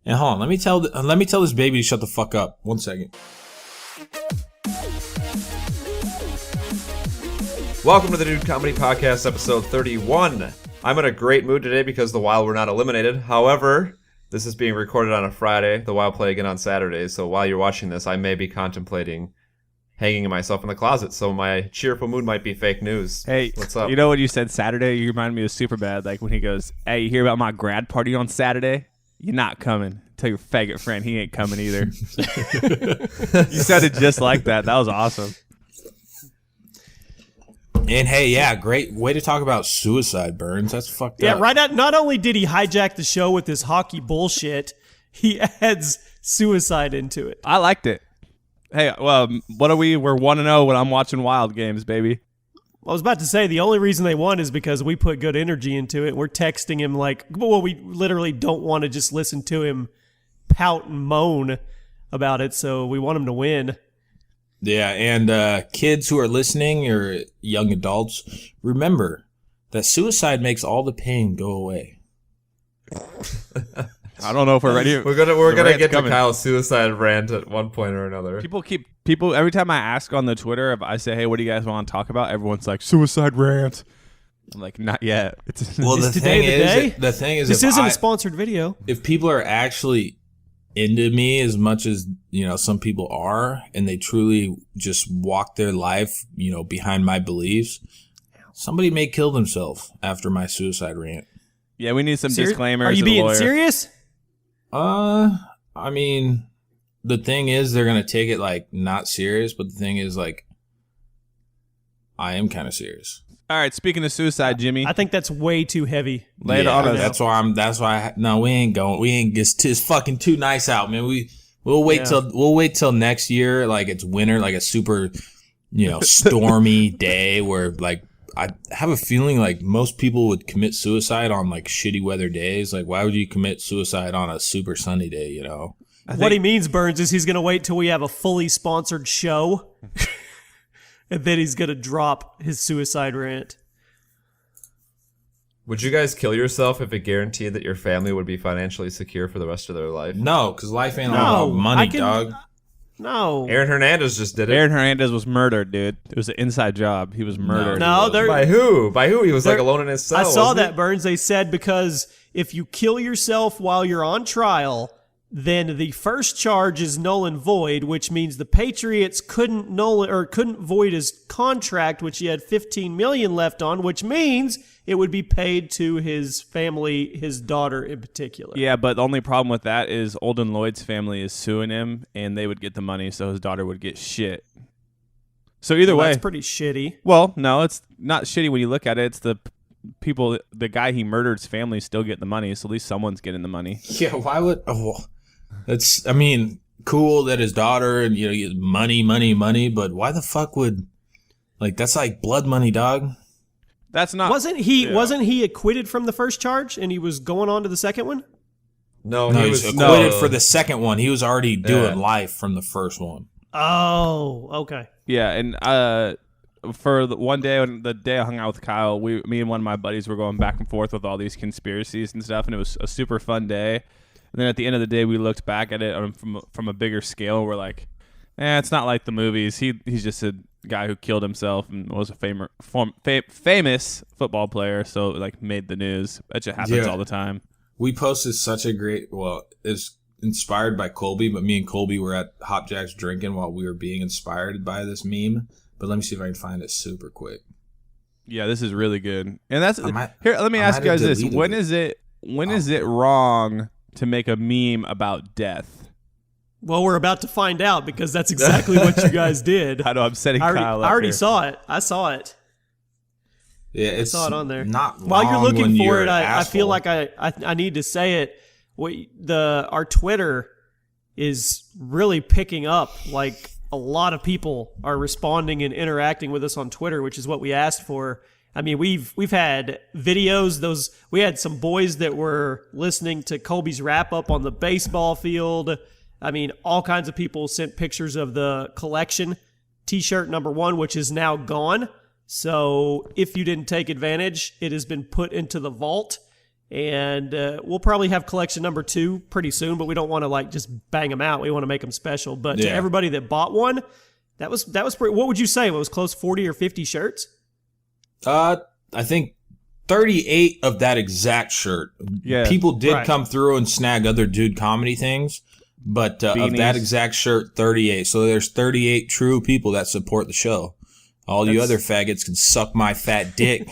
And hold on, let me tell this baby to shut the fuck up. 1 second. Welcome to the DudeComedy Podcast, episode 31. I'm in a great mood today because the Wild were not eliminated. However, this is being recorded on a Friday. The Wild play again on Saturday, so while you're watching this, I may be contemplating hanging myself in the closet, so my cheerful mood might be fake news. Hey, what's up? You know what you said Saturday? You reminded me of Superbad, like when he goes, "Hey, you hear about my grad party on Saturday? You're not coming. Tell your faggot friend he ain't coming either." You sounded just like that. That was awesome. And hey, yeah, great way to talk about suicide, Burns. That's fucked up. Yeah, right. Not only did he hijack the show with this hockey bullshit, he adds suicide into it. I liked it. Hey, well, what are we? We're 1-0 when I'm watching Wild games, baby. I was about to say the only reason they won is because we put good energy into it. We're texting him like, well, we literally don't want to just listen to him pout and moan about it, so we want him to win. Yeah, and kids who are listening or young adults, remember that suicide makes all the pain go away. I don't know if we're ready. We're gonna get to Kyle's suicide rant at one point or another. People every time I ask on the Twitter, if I say, "Hey, what do you guys want to talk about?" Everyone's like, "Suicide rant." I'm like, not yet. Well, the thing is, this isn't a sponsored video. If people are actually into me as much as, you know, some people are, and they truly just walk their life, you know, behind my beliefs, somebody may kill themselves after my suicide rant. Yeah, we need some disclaimers. Are you being serious? I mean, the thing is, they're gonna take it like not serious, but the thing is, like, I am kind of serious. All right, speaking of suicide, Jimmy, I think that's way too heavy. Lay it on us. That's why. No, we ain't going. We ain't. It's fucking too nice out, man. We'll wait till next year, like it's winter, like a super, you know, stormy day where, like, I have a feeling like most people would commit suicide on like shitty weather days. Like, why would you commit suicide on a super sunny day? You know. What he means, Burns, is he's gonna wait till we have a fully sponsored show. And then he's going to drop his suicide rant. Would you guys kill yourself if it guaranteed that your family would be financially secure for the rest of their life? No, because life ain't all about money, dog. No. Aaron Hernandez just did it. Aaron Hernandez was murdered, dude. It was an inside job. He was murdered. By who? By who? He was like alone in his cell. I saw that, Burns. They said because if you kill yourself while you're on trial, then the first charge is null and void, which means the Patriots couldn't void his contract, which he had $15 million left on, which means it would be paid to his family, his daughter in particular. Yeah, but the only problem with that is Olden Lloyd's family is suing him, and they would get the money, so his daughter would get shit. So either way, that's pretty shitty. Well, no, it's not shitty when you look at it. It's the people, the guy he murdered's family still get the money, so at least someone's getting the money. Yeah, why would? That's, I mean, cool that his daughter, you know, gets money, but why the fuck would, like, that's like blood money, dog. That's not. Wasn't he acquitted from the first charge and he was going on to the second one? No, he was acquitted for the second one. He was already doing life from the first one. Oh, okay. Yeah, and for one day, the day I hung out with Kyle, me and one of my buddies were going back and forth with all these conspiracies and stuff, and it was a super fun day. And then at the end of the day, we looked back at it from a bigger scale. And we're like, it's not like the movies. He's just a guy who killed himself and was a famous football player, so like made the news. That just happens all the time. We posted such a great, it's inspired by Colby, but me and Colby were at Hop Jacks drinking while we were being inspired by this meme. But let me see if I can find it super quick. Yeah, this is really good. And that's here. Let me ask you guys this: when is it wrong to make a meme about death? Well, we're about to find out because that's exactly what you guys did. I know, I'm setting Kyle up. I already here. saw it. I saw it. Yeah, I saw it on there. Not wrong. While you're looking for it, I feel like I need to say it. Our Twitter is really picking up. Like, a lot of people are responding and interacting with us on Twitter, which is what we asked for. I mean, we've had videos. We had some boys that were listening to Colby's wrap up on the baseball field. I mean, all kinds of people sent pictures of the collection T-shirt number 1, which is now gone. So if you didn't take advantage, it has been put into the vault. And we'll probably have collection number 2 pretty soon, but we don't want to like just bang them out. We want to make them special. But to everybody that bought one, that was pretty. What would you say? It was close 40 or 50 shirts? I think 38 of that exact shirt. Yeah. People did come through and snag other Dude Comedy things, but of that exact shirt, 38. So there's 38 true people that support the show. All you other faggots can suck my fat dick.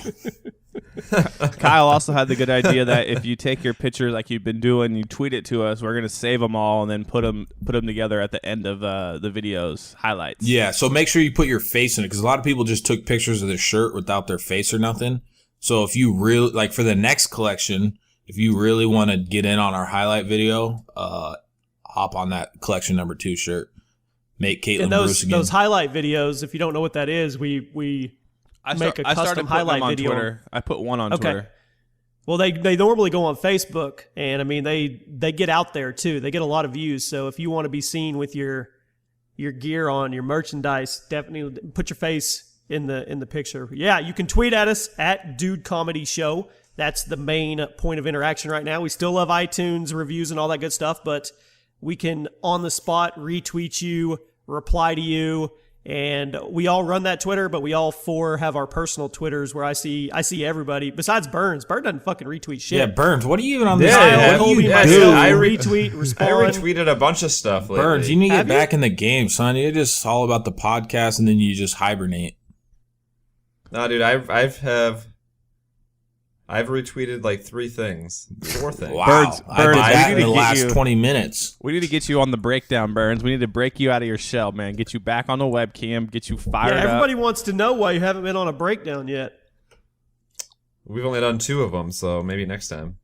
Kyle also had the good idea that if you take your picture like you've been doing, you tweet it to us, we're going to save them all and then put them together at the end of the video's highlights. Yeah, so make sure you put your face in it, because a lot of people just took pictures of their shirt without their face or nothing. So if you really, like for the next collection, if you really want to get in on our highlight video, hop on that collection number 2 shirt. Make Caitlin Bruce again. Those highlight videos, if you don't know what that is, we make a custom highlight video. Twitter. I put one on Twitter. Well, they normally go on Facebook, and I mean they get out there too. They get a lot of views. So if you want to be seen with your gear on, your merchandise, definitely put your face in the picture. Yeah, you can tweet at us at DudeComedy Show. That's the main point of interaction right now. We still love iTunes reviews and all that good stuff, but we can on the spot retweet you, reply to you. And we all run that Twitter, but we all 4 have our personal Twitters where I see everybody besides Burns. Burns doesn't fucking retweet shit. Yeah, Burns, what are you even on this? I retweet, respond. I retweeted a bunch of stuff lately. Burns, you need to get back in the game, son. You're just all about the podcast, and then you just hibernate. No, dude, I've retweeted like 3 things, 4 things. Wow, Burns, I did that in the last you 20 minutes. We need to get you on the breakdown, Burns. We need to break you out of your shell, man. Get you back on the webcam. Get you fired up. Everybody wants to know why you haven't been on a breakdown yet. We've only done 2 of them, so maybe next time.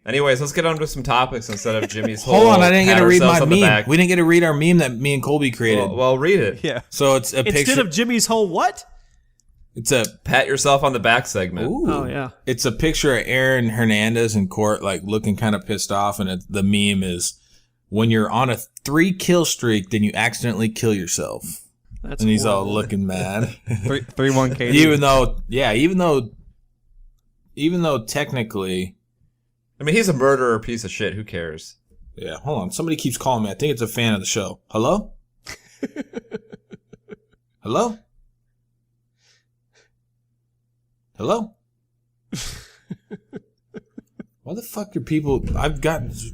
Anyways, let's get on to some topics instead of Jimmy's whole. Hold on, I didn't get to read my on meme. We didn't get to read our meme that me and Colby created. Well, read it. Yeah. So it's a picture. Instead of Jimmy's whole what? It's a Pat yourself on the back segment. ooh. Oh, yeah. It's a picture of Aaron Hernandez in court, like looking kind of pissed off, and the meme is when you're on a 3 kill streak, then you accidentally kill yourself, That's and he's all horrible. looking mad. 3-1 even though technically, I mean, he's a murderer piece of shit. Who cares? yeah. Hold on, somebody keeps calling me. I think it's a fan of the show. Hello. Hello. Hello? Why the fuck are people...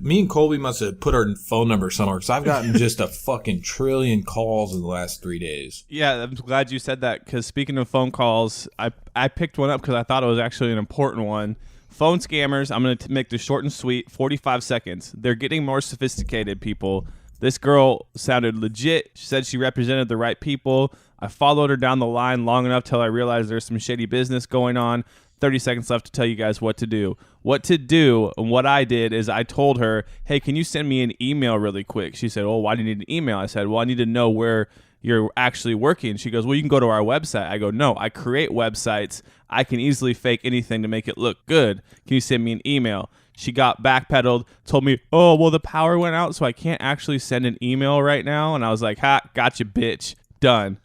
Me and Colby must have put our phone number somewhere, because I've gotten just a fucking trillion calls in the last 3 days. Yeah, I'm glad you said that, because speaking of phone calls, I picked one up because I thought it was actually an important one. Phone scammers, I'm going to make this short and sweet, 45 seconds. They're getting more sophisticated, people. This girl sounded legit. She said she represented the right people. I followed her down the line long enough till I realized there's some shady business going on. 30 seconds left to tell you guys what to do. What to do, and what I did is I told her, hey, can you send me an email really quick? She said, oh, why do you need an email? I said, well, I need to know where you're actually working. She goes, well, you can go to our website. I go, no, I create websites. I can easily fake anything to make it look good. Can you send me an email? She got backpedaled, told me, oh, well, the power went out, so I can't actually send an email right now. And I was like, ha, gotcha, bitch. Done.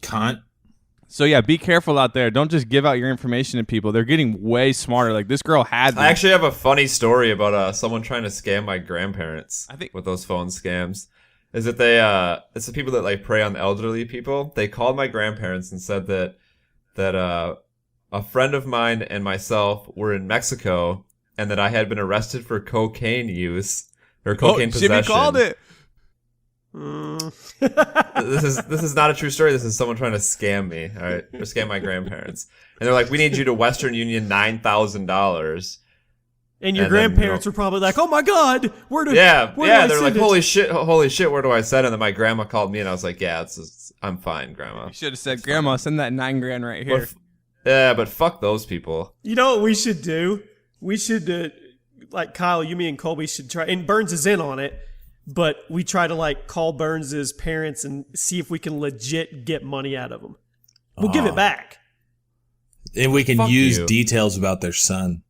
Cunt. So, yeah, be careful out there. Don't just give out your information to people. They're getting way smarter. Like, this girl had me. I actually have a funny story about someone trying to scam my grandparents with those phone scams. Is that it's the people that, like, prey on the elderly people. They called my grandparents and said that a friend of mine and myself were in Mexico and that I had been arrested for cocaine use or cocaine possession. Jimmy called it. This is not a true story. This is someone trying to scam me, all right, or scam my grandparents. And they're like, "We need you to Western Union $9,000." And your grandparents were probably like, "Oh my God, where do I they're send like, it?" holy shit, where do I send it?" And then my grandma called me, and I was like, "Yeah, I'm fine, Grandma." You should have said, "Grandma, send that $9,000 right here." But fuck those people. You know what we should do? We should, like Kyle, you, me, and Colby should try. And Burns is in on it. But we try to like call Burns' parents and see if we can legit get money out of them. We'll give it back. And we can use details about their son.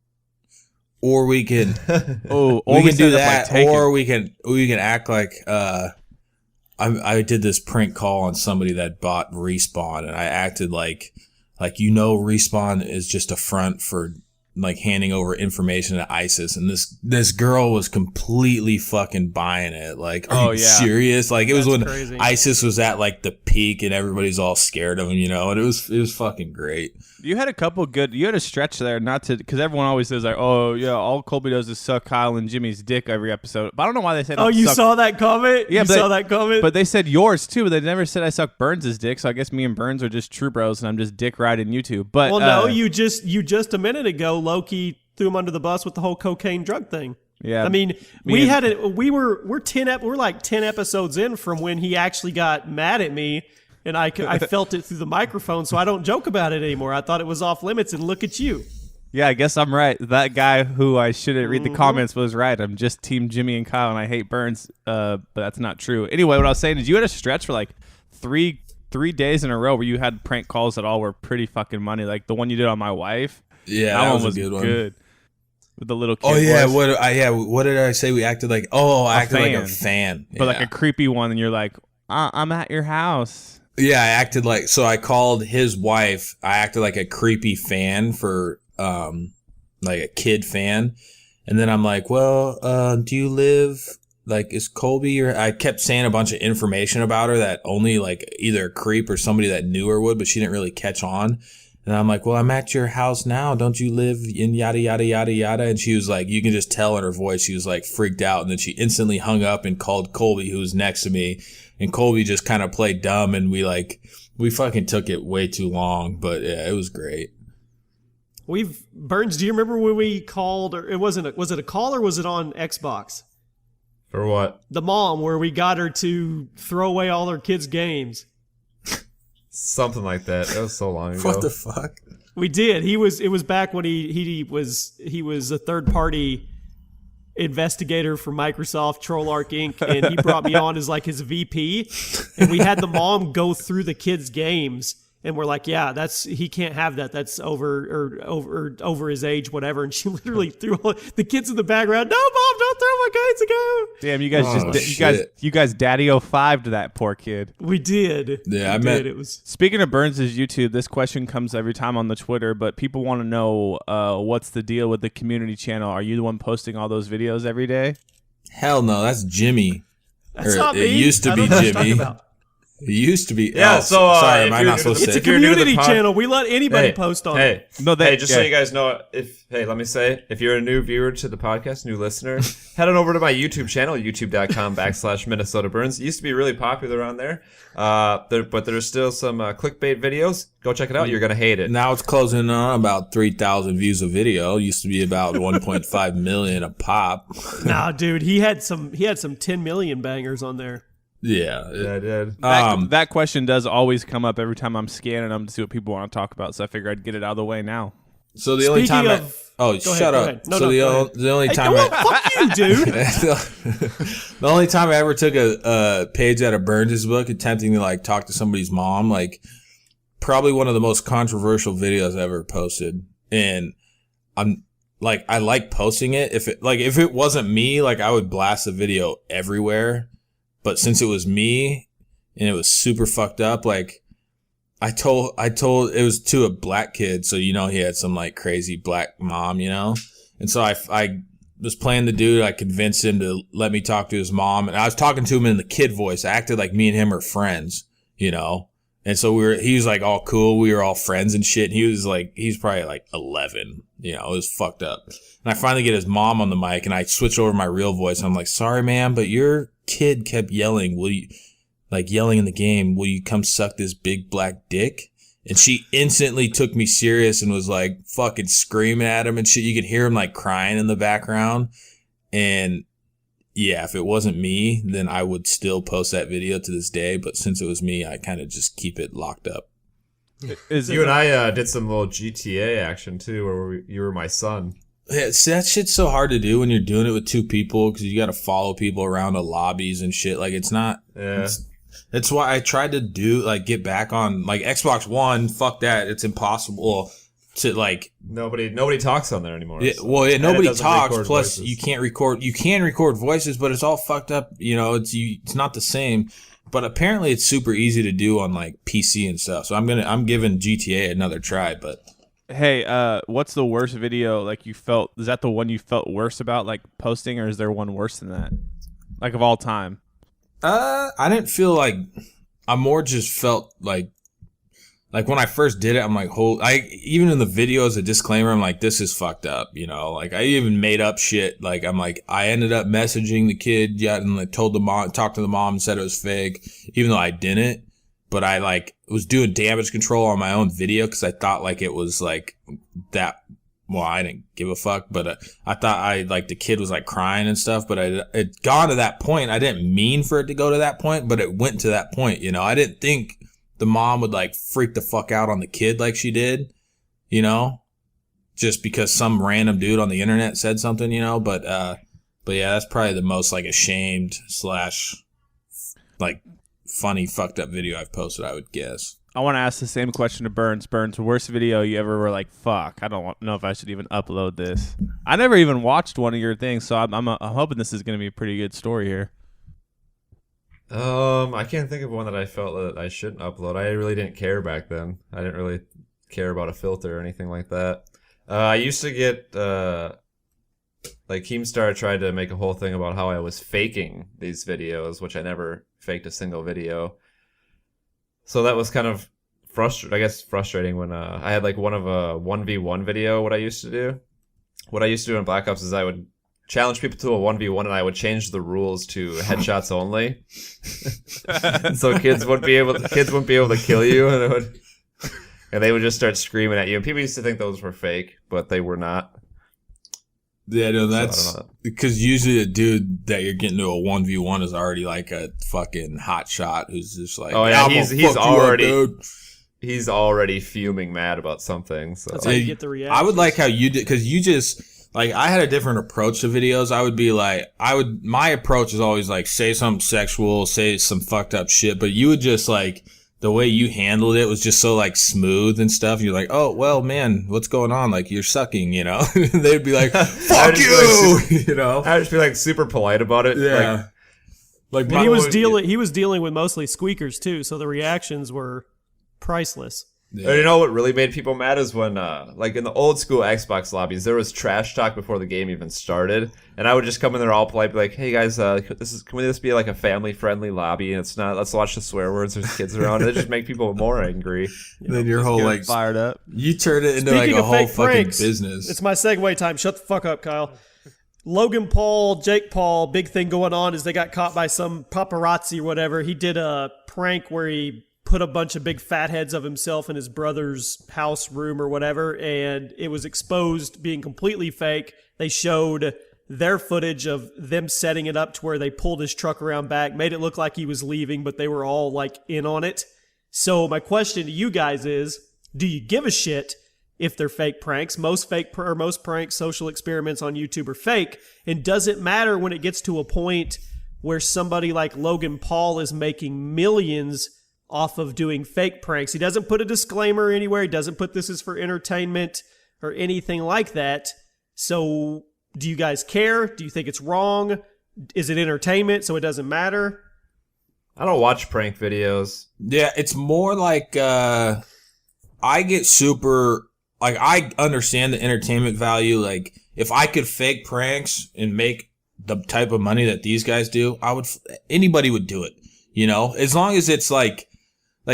Or we can we can do that, like, or we can act like I did this prank call on somebody that bought Respawn, and I acted like Respawn is just a front for like handing over information to ISIS, and this girl was completely fucking buying it. Like, are you serious? Like, it was when crazy. ISIS was at like the peak, and everybody's all scared of him, you know. And it was fucking great. You had a stretch there, not to, because everyone always says like, oh yeah, all Colby does is suck Kyle and Jimmy's dick every episode. But I don't know why they said. Oh, you saw that comment? Yeah, you saw that comment. But they said yours too. But they never said I suck Burns' dick. So I guess me and Burns are just true bros, and I'm just dick riding YouTube. But well, no, you just a minute ago, Loki threw him under the bus with the whole cocaine drug thing. Yeah, I mean, we're like 10 episodes in from when he actually got mad at me. And I felt it through the microphone, so I don't joke about it anymore. I thought it was off limits, and look at you. Yeah, I guess I'm right. That guy who I shouldn't read the comments was right. I'm just Team Jimmy and Kyle, and I hate Burns, but that's not true. Anyway, what I was saying is you had a stretch for like three days in a row where you had prank calls that all were pretty fucking funny. Like the one you did on my wife. Yeah, that was a good one. With the little kid. Oh yeah, voice. what did I say? We acted like I acted like a fan, but like a creepy one, and you're like, I'm at your house. Yeah, I acted like, so I called his wife. I acted like a creepy fan for, like a kid fan. And then I'm like, well, do you live, like, is Colby, or I kept saying a bunch of information about her that only like either a creep or somebody that knew her would, but she didn't really catch on. And I'm like, well, I'm at your house now. Don't you live in yada, yada, yada, yada? And she was like, you can just tell in her voice, she was like freaked out. And then she instantly hung up and called Colby, who was next to me. And Colby just kind of played dumb, and we fucking took it way too long. But yeah, it was great. Burns, do you remember when we called, or was it a call, or was it on Xbox? For what? The mom, where we got her to throw away all her kids' games. Something like that. That was so long ago. What the fuck? We did. It was back when he was a third party investigator for Microsoft TrollArk Inc. and he brought me on as like his VP, and we had the mom go through the kids' games, and we're like, yeah, he can't have that. That's over his age, whatever. And she literally threw all the kids in the background. No, mom, don't throw my games ago. Damn, you guys you guys Daddy 05 to that poor kid. We did. Yeah, it was. Speaking of Burns' YouTube, this question comes every time on the Twitter, but people want to know what's the deal with the community channel? Are you the one posting all those videos every day? Hell no, that's Jimmy. That's not me. It used to be Jimmy. It used to be. Yeah, sorry, am I not supposed to say? It's a community channel. We let anybody post on it. So you guys know, let me say, if you're a new viewer to the podcast, new listener, head on over to my YouTube channel, youtube.com/Minnesota Burns. It used to be really popular on there, but there's still some clickbait videos. Go check it out. You're going to hate it. Now it's closing in on about 3,000 views a video. It used to be about 1.5 million a pop. Nah, dude, he had some 10 million bangers on there. Yeah, I did. That question does always come up every time I'm scanning them to see what people want to talk about. So I figured I'd get it out of the way now. So the only time shut up. No, so the only time fuck you, dude. The only time I ever took a page out of Burns' book attempting to like talk to somebody's mom, like probably one of the most controversial videos I ever posted. And I'm like, I like posting it. If it wasn't me, like I would blast the video everywhere. But since it was me and it was super fucked up, like I told it was to a black kid. So, you know, he had some like crazy black mom, you know? And so I was playing the dude. I convinced him to let me talk to his mom, and I was talking to him in the kid voice. I acted like me and him are friends, you know? And so he was like all cool. We were all friends and shit. And he's probably like 11, you know, it was fucked up. And I finally get his mom on the mic, and I switch over my real voice. And I'm like, sorry, ma'am, but your kid kept yelling, yelling in the game, will you come suck this big black dick? And she instantly took me serious and was like fucking screaming at him and shit. You could hear him like crying in the background. And yeah, if it wasn't me, then I would still post that video to this day. But since it was me, I kind of just keep it locked up. You and I did some little GTA action too, where you were my son. Yeah, see, that shit's so hard to do when you're doing it with two people, because you got to follow people around the lobbies and shit. Like, it's not. Yeah. That's why I tried to get back on like Xbox One. Fuck that. It's impossible to like. Nobody talks on there anymore. Yeah, so. Well, yeah, nobody talks. Plus, voices. you can't record. You can record voices, but it's all fucked up. You know, it's not the same. But apparently, it's super easy to do on like PC and stuff. So I'm giving GTA another try. But Hey, what's the worst video like you felt? Is that the one you felt worse about like posting, or is there one worse than that? Like of all time? I didn't feel like I more just felt like when I first did it, I'm like, even in the video as a disclaimer, I'm like, this is fucked up, you know? Like, I even made up shit. Like, I'm like, I ended up messaging the kid, and like told the mom, talked to the mom and said it was fake, even though I didn't. But I like was doing damage control on my own video because I thought like it was like that. Well, I didn't give a fuck, but I thought the kid was like crying and stuff, but it gone to that point. I didn't mean for it to go to that point, but it went to that point, you know? I didn't think the mom would like freak the fuck out on the kid like she did, you know, just because some random dude on the internet said something, you know, but yeah, that's probably the most like ashamed / like funny fucked up video I've posted, I would guess. I want to ask the same question to Burns. Burns, worst video you ever were like, fuck, I don't know if I should even upload this. I never even watched one of your things, so I'm hoping this is going to be a pretty good story here. I can't think of one that I felt that I shouldn't upload. I really didn't care back then. I didn't really care about a filter or anything like that. I used to get, like Keemstar tried to make a whole thing about how I was faking these videos, which I never faked a single video. So that was kind of frustrating when I had like one of a 1v1 video. What I used to do in Black Ops is I would challenge people to a 1v1 and I would change the rules to headshots only. So kids wouldn't be able to kill you, and they would just start screaming at you. And people used to think those were fake, but they were not. Yeah, no, that's because usually a dude that you're getting to a 1v1 is already like a fucking hot shot who's just like, oh yeah, he's already fuming mad about something. So that's how you get the reaction. I would like how you did, because you just like, I had a different approach to videos. I would be like, my approach is always like, say something sexual, say some fucked up shit, but you would just like, the way you handled it was just so like smooth and stuff. You're like, oh, well, man, what's going on? Like, you're sucking, you know? They'd be like, fuck you, you know? I'd just be like super polite about it. Yeah. Like he was dealing with mostly squeakers too, so the reactions were priceless. Yeah. And you know what really made people mad is when, like in the old school Xbox lobbies, there was trash talk before the game even started, and I would just come in there all polite, be like, "Hey guys, can this be like a family-friendly lobby? And it's not. Let's watch the swear words. There's kids around." And it just make people more angry. Then your whole like fired up. You turned it into like a whole fucking business. It's my segue time. Shut the fuck up, Kyle. Logan Paul, Jake Paul, big thing going on is they got caught by some paparazzi or whatever. He did a prank where he put a bunch of big fat heads of himself in his brother's house room or whatever, and it was exposed being completely fake. They showed their footage of them setting it up to where they pulled his truck around back, made it look like he was leaving, but they were all like in on it. So my question to you guys is, do you give a shit if they're fake pranks? Most pranks, social experiments on YouTube are fake, and does it matter when it gets to a point where somebody like Logan Paul is making millions off of doing fake pranks? He doesn't put a disclaimer anywhere. He doesn't put this is for entertainment or anything like that. So do you guys care? Do you think it's wrong? Is it entertainment so it doesn't matter? I don't watch prank videos. Yeah, it's more like I get super, like, I understand the entertainment value. Like, if I could fake pranks and make the type of money that these guys do, anybody would do it, you know? As long as it's like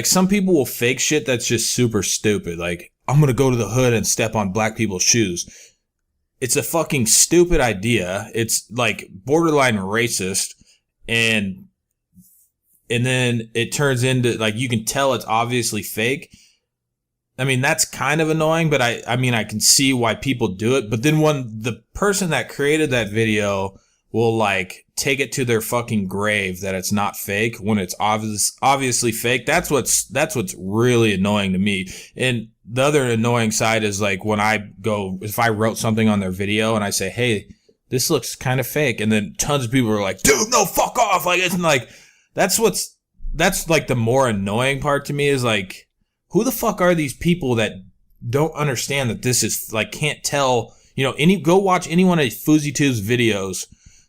some people will fake shit that's just super stupid. Like, I'm going to go to the hood and step on black people's shoes. It's a fucking stupid idea. It's like borderline racist. And then it turns into like, you can tell it's obviously fake. I mean, that's kind of annoying, but I mean, I can see why people do it. But then when the person that created that video will like take it to their fucking grave that it's not fake when it's obviously fake, that's what's really annoying to me. And the other annoying side is like when if I wrote something on their video and I say, hey, this looks kind of fake, and then tons of people are like, dude, no, fuck off. Like, it's like, that's like the more annoying part to me is like, who the fuck are these people that don't understand that this is like, can't tell, you know, go watch any one of FouseyTube's videos.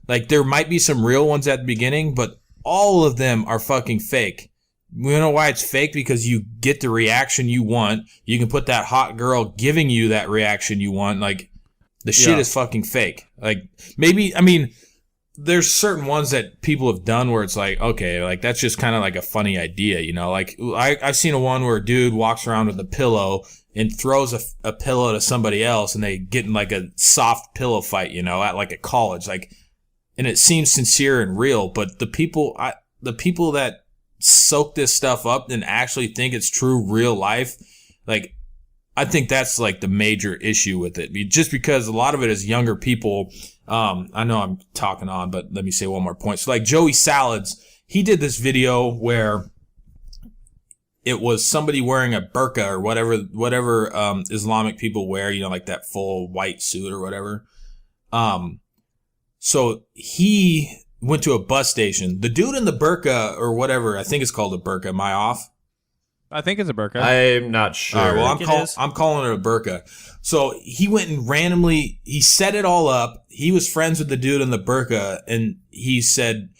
Like, there might be some real ones at the beginning, but all of them are fucking fake. You know why it's fake? Because you get the reaction you want. You can put that hot girl giving you that reaction you want. Like, the shit is fucking fake. Like, maybe, I mean, there's certain ones that people have done where it's like, okay, like, that's just kind of like a funny idea, you know? Like, I've seen a one where a dude walks around with a pillow and throws a pillow to somebody else, and they get in like a soft pillow fight, you know, at like a college. Like, and it seems sincere and real, but the people that soak this stuff up and actually think it's true real life, like, I think that's like the major issue with it. Just because a lot of it is younger people. I know I'm talking on, but let me say one more point. So like Joey Salads, he did this video where it was somebody wearing a burqa or whatever Islamic people wear, you know, like that full white suit or whatever. So he went to a bus station. The dude in the burqa or whatever, I think it's called a burqa. Am I off? I think it's a burqa. I'm not sure. All right, well, I'm calling it a burqa. So he went and he set it all up. He was friends with the dude in the burqa, and he said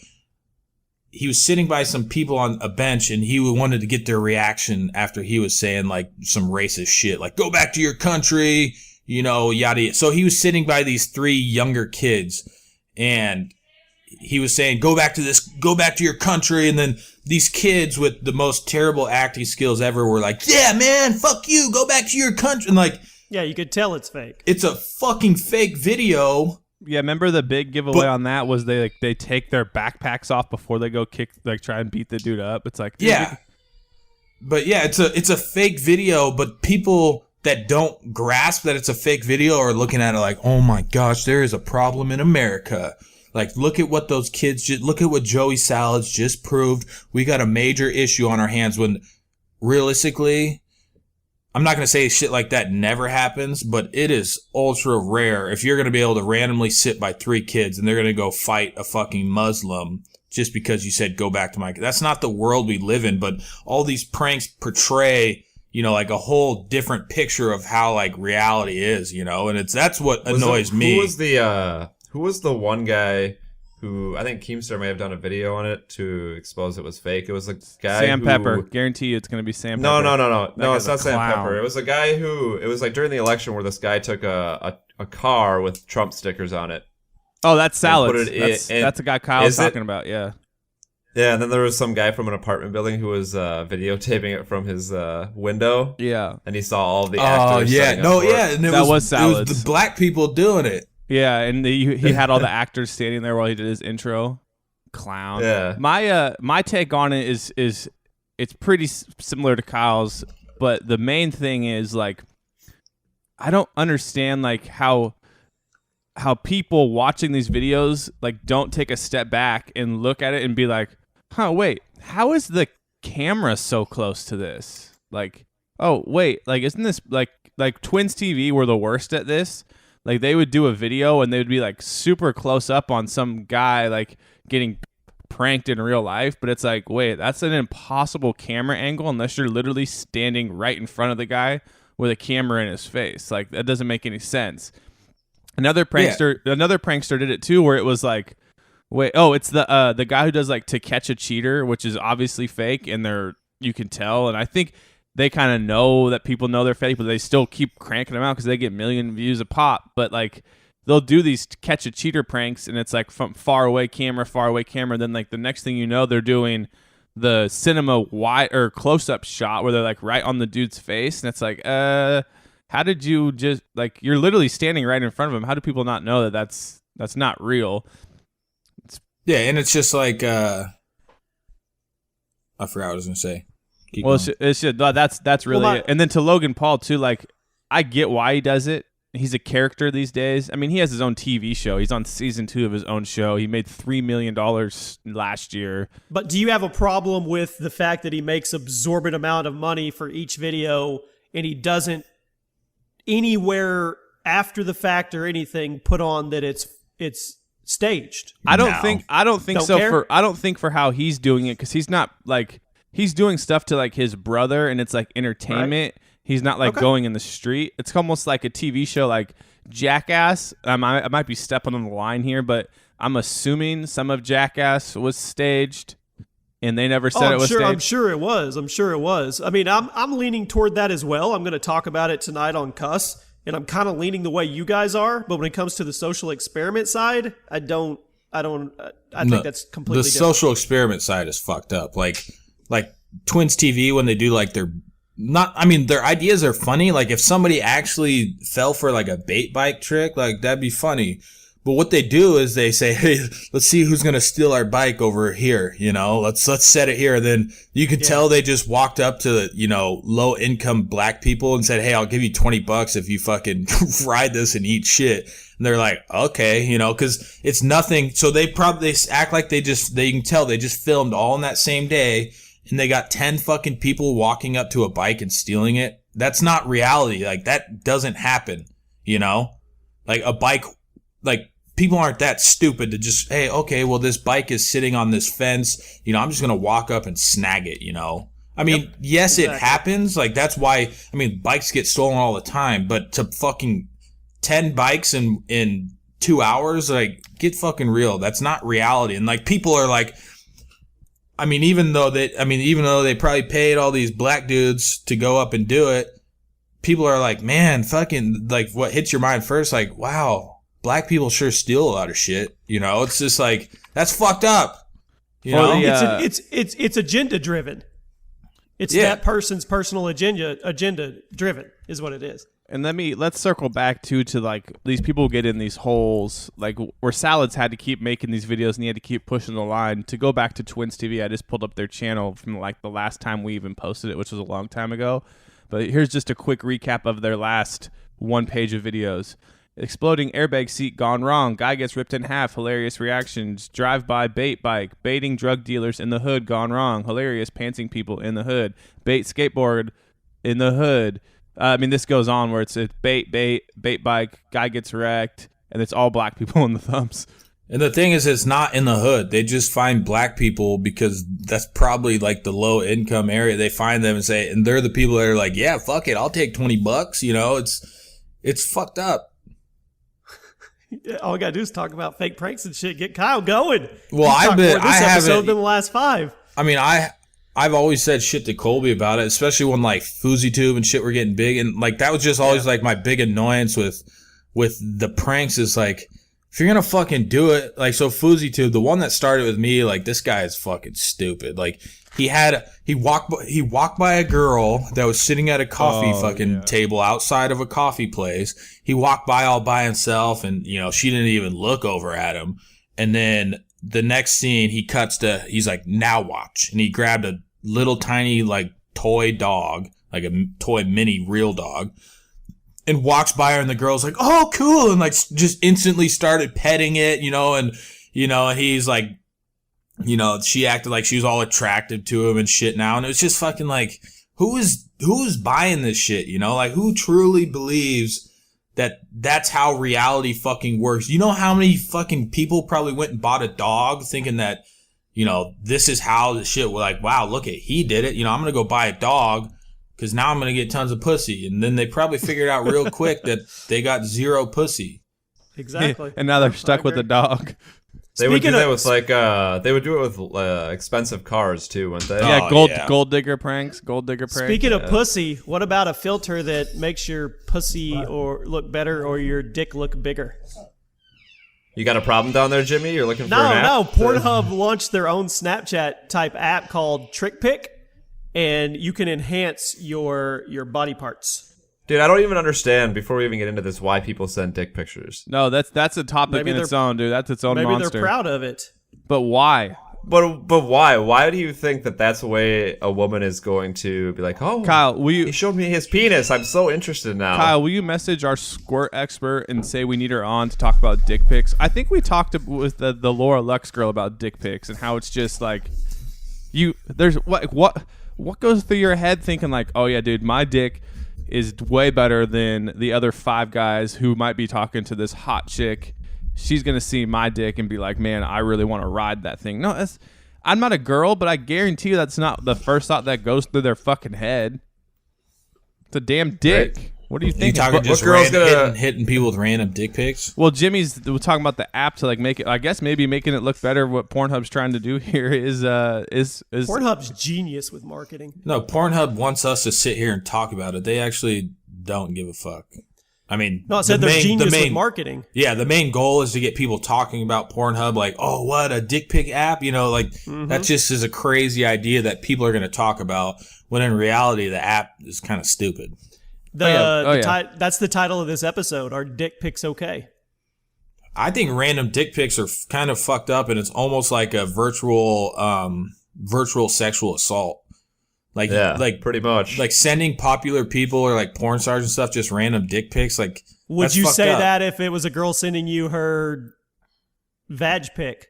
he was sitting by some people on a bench, and he wanted to get their reaction after he was saying like some racist shit, like "go back to your country," you know, yada yada. So he was sitting by these 3 younger kids, and he was saying, go back to your country. And then these kids with the most terrible acting skills ever were like, yeah, man, fuck you. Go back to your country. And like, yeah, you could tell it's fake. It's a fucking fake video. Yeah. Remember the big giveaway on that was they take their backpacks off before they go try and beat the dude up. It's like, yeah, but yeah, it's a fake video, but people that don't grasp that it's a fake video are looking at it like, oh my gosh, there is a problem in America. Like, look at what those kids look at what Joey Salads just proved. We got a major issue on our hands when realistically, I'm not going to say shit like that never happens, but it is ultra rare if you're going to be able to randomly sit by 3 kids and they're going to go fight a fucking Muslim just because you said go back to my... That's not the world we live in, but all these pranks portray, you know, like a whole different picture of how like reality is, you know, and that's what annoys me. Who was the one guy who, I think Keemstar may have done a video on it to expose it was fake? It was a guy Sam Pepper. Guarantee you it's going to be Sam Pepper. No, it's not Sam Pepper. It was a guy who, it was like during the election where this guy took a car with Trump stickers on it. Oh, that's Salads. That's a guy Kyle's talking about, yeah. Yeah, and then there was some guy from an apartment building who was videotaping it from his window. Yeah. And he saw all the actors. Oh, yeah. No, yeah. And that was Salads. It was the black people doing it. Yeah, and he had all the actors standing there while he did his intro. Clown. Yeah. My take on it is it's pretty similar to Kyle's, but the main thing is like I don't understand like how people watching these videos like don't take a step back and look at it and be like, "Huh, wait, how is the camera so close to this?" Like, "Oh, wait, like isn't this like Twins TV were the worst at this?" Like they would do a video and they would be like super close up on some guy like getting pranked in real life, but it's like, wait, that's an impossible camera angle unless you're literally standing right in front of the guy with a camera in his face. Like that doesn't make any sense. Another prankster did it too, where it was like, wait, oh, it's the guy who does like To Catch a Cheater, which is obviously fake, and you can tell, and I think they kind of know that people know they're fake, but they still keep cranking them out because they get 1 million views a pop. But like they'll do these Catch a Cheater pranks, and it's like from far away camera. Then like the next thing you know, they're doing the cinema wide or close up shot where they're like right on the dude's face, and it's like, how did you just like you're literally standing right in front of him? How do people not know that that's not real? Yeah, and it's just like I forgot what I was gonna say. That's really it. And then to Logan Paul too, like I get why he does it. He's a character these days. I mean, he has his own TV show. He's on season 2 of his own show. He made $3 million last year. But do you have a problem with the fact that he makes absorbent amount of money for each video and he doesn't anywhere after the fact or anything put on that it's staged? I don't think for how he's doing it, because he's not like he's doing stuff to like his brother and it's like entertainment. Right. He's not like going in the street. It's almost like a TV show like Jackass. I might be stepping on the line here, but I'm assuming some of Jackass was staged. and they never said it was staged? I'm sure it was. I'm sure it was. I mean, I'm leaning toward that as well. I'm going to talk about it tonight on Cuss, and I'm kind of leaning the way you guys are. But when it comes to the social experiment side, I think that's completely the different. social experiment side is fucked up. Like Twins TV, when they do like their ideas are funny. Like if somebody actually fell for like a bait bike trick, like that'd be funny. But what they do is they say, hey, let's see who's going to steal our bike over here. You know, let's set it here. And then you can tell they just walked up to, you know, low income black people and said, hey, I'll give you $20 if you fucking ride this and eat shit. And they're like, okay, you know, cause it's nothing. So they act like they can tell they just filmed all in that same day. And they got 10 fucking people walking up to a bike and stealing it. That's not reality. Like that doesn't happen, you know, like a bike, like, people aren't that stupid to just, hey, okay, well, this bike is sitting on this fence. You know, I'm just going to walk up and snag it, you know? I mean, yes, exactly. It happens. Like, that's why, I mean, bikes get stolen all the time. But to fucking 10 bikes in 2 hours, like, get fucking real. That's not reality. And, like, people are like, even though they probably paid all these black dudes to go up and do it, people are like, man, fucking, like, what hits your mind first? Like, wow. Black people sure steal a lot of shit, you know. It's just like that's fucked up, you know. It's agenda driven. It's that person's personal agenda driven is what it is. And let's circle back to like these people get in these holes, like where Salads had to keep making these videos and he had to keep pushing the line. To go back to Twins TV, I just pulled up their channel from like the last time we even posted it, which was a long time ago. But here's just a quick recap of their last one page of videos. Exploding airbag seat gone wrong. Guy gets ripped in half. Hilarious reactions. Drive-by bait bike. Baiting drug dealers in the hood gone wrong. Hilarious pantsing people in the hood. Bait skateboard in the hood. This goes on where it's bait bike. Guy gets wrecked. And it's all black people in the thumbs. And the thing is, it's not in the hood. They just find black people because that's probably like the low income area. They find them and they're the people that are like, yeah, fuck it. I'll take $20. You know, it's fucked up. All we gotta do is talk about fake pranks and shit. Get Kyle going. Well, I haven't than the last 5. I mean, I've always said shit to Colby about it, especially when like FouseyTube and shit were getting big, and like that was just always like my big annoyance with the pranks is like if you're gonna fucking do it, like so FouseyTube, the one that started with me, like this guy is fucking stupid. Like he walked by a girl that was sitting at a coffee table outside of a coffee place. He walked by all by himself and, you know, she didn't even look over at him. And then the next scene he cuts to, he's like, now watch. And he grabbed a little tiny like toy dog, like a toy mini real dog, and walks by her and the girl's like, oh, cool. And like just instantly started petting it, you know, and he's like, you know, she acted like she was all attractive to him and shit now. And it was just fucking like, who's buying this shit? You know, like who truly believes that that's how reality fucking works? You know how many fucking people probably went and bought a dog thinking that, you know, this is how the shit, like, wow, look at, he did it. You know, I'm going to go buy a dog because now I'm going to get tons of pussy. And then they probably figured out real quick that they got zero pussy. Exactly. And now they're stuck with the dog. They would do that with like they would do it with expensive cars too, wouldn't they? Yeah, gold digger pranks. Speaking of pussy, what about a filter that makes your pussy or look better or your dick look bigger? You got a problem down there, Jimmy? You're looking for an app? No. Pornhub launched their own Snapchat type app called TrickPic, and you can enhance your body parts. Dude, I don't even understand, before we even get into this, why people send dick pictures. No, that's a topic in its own, dude. That's its own monster. Maybe they're proud of it. But why? But why? Why do you think that that's the way a woman is going to be like, oh, Kyle, he showed me his penis. I'm so interested now. Kyle, will you message our squirt expert and say we need her on to talk about dick pics? I think we talked with the Laura Lux girl about dick pics and how it's just like, there's what goes through your head thinking like, oh yeah, dude, my dick is way better than the other 5 guys who might be talking to this hot chick. She's going to see my dick and be like, man, I really want to ride that thing. No, I'm not a girl, but I guarantee you that's not the first thought that goes through their fucking head. It's a damn dick. Right. What do you You think? talking just girl's gonna- hitting people with random dick pics? Well, Jimmy's talking about the app to like make it. I guess maybe making it look better. What Pornhub's trying to do here is Pornhub's genius with marketing. No, Pornhub wants us to sit here and talk about it. They actually don't give a fuck. I mean, No, I said they're genius with marketing. Yeah, the main goal is to get people talking about Pornhub, like, oh, what, a dick pic app? You know, like, that just is a crazy idea that people are going to talk about, when in reality, the app is kind of stupid. That's the title of this episode. Are dick pics okay? I think random dick pics are kind of fucked up, and it's almost like a virtual sexual assault. Like, pretty much. Like sending popular people or like porn stars and stuff just random dick pics. Like, would you fucked say up. that if it was a girl sending you her vag pic?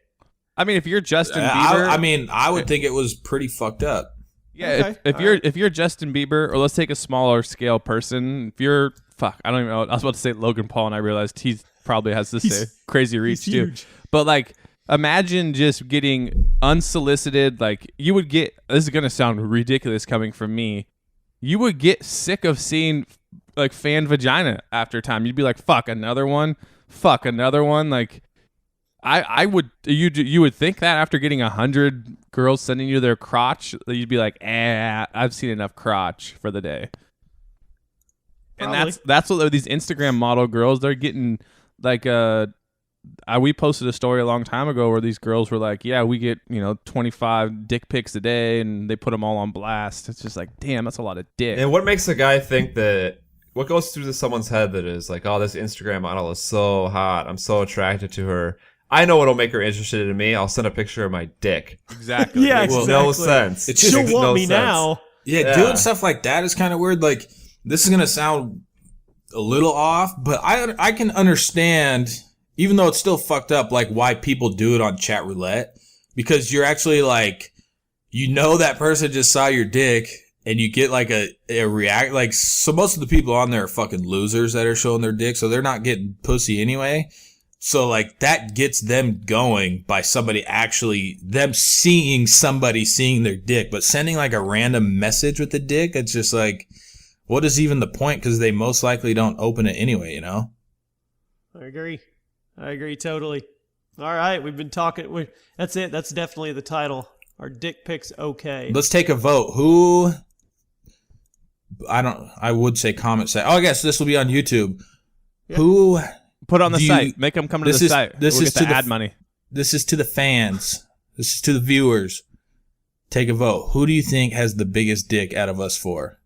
I mean, if you're Justin Bieber, I would think it was pretty fucked up. Yeah, Okay. if you're Justin Bieber, or let's take a smaller scale person, if you're I don't even know. I was about to say Logan Paul, and I realized he probably has this crazy reach too. Huge. But like, imagine just getting unsolicited. Like, you would get. This is gonna sound ridiculous coming from me. You would get sick of seeing like fan vagina after time. You'd be like, fuck another one. Like, I would you would think that after getting 100 girls sending you their crotch, you'd be like, I've seen enough crotch for the day. Probably. And that's what these Instagram model girls, they're getting like we posted a story a long time ago where these girls were like, yeah, we get 25 dick pics a day, and they put them all on blast. It's just like, damn, that's a lot of dick. And what makes a guy think that? What goes through someone's head that is like, oh, this Instagram model is so hot, I'm so attracted to her. I know what'll make her interested in me. I'll send a picture of my dick. Exactly. Yeah, Makes exactly. no sense. It's just She'll Makes want no me sense. now. Yeah, doing stuff like that is kind of weird. Like, this is gonna sound a little off, but I can understand, even though it's still fucked up, like why people do it on chat roulette, because you're actually like, that person just saw your dick, and you get like a react. Like, so most of the people on there are fucking losers that are showing their dick, so they're not getting pussy anyway. So like that gets them going by them seeing somebody seeing their dick, but sending like a random message with the dick, it's just like, what is even the point? Because they most likely don't open it anyway, I agree totally. All right, we've been talking. That's it. That's definitely the title. Are dick pics okay? Let's take a vote. I would say comment say. Oh, I guess this will be on YouTube. Yeah. Who Put it on the site. Make them come to the site. This we'll is get to the ad money. This is to the fans. This is to the viewers. Take a vote. Who do you think has the biggest dick out of us four?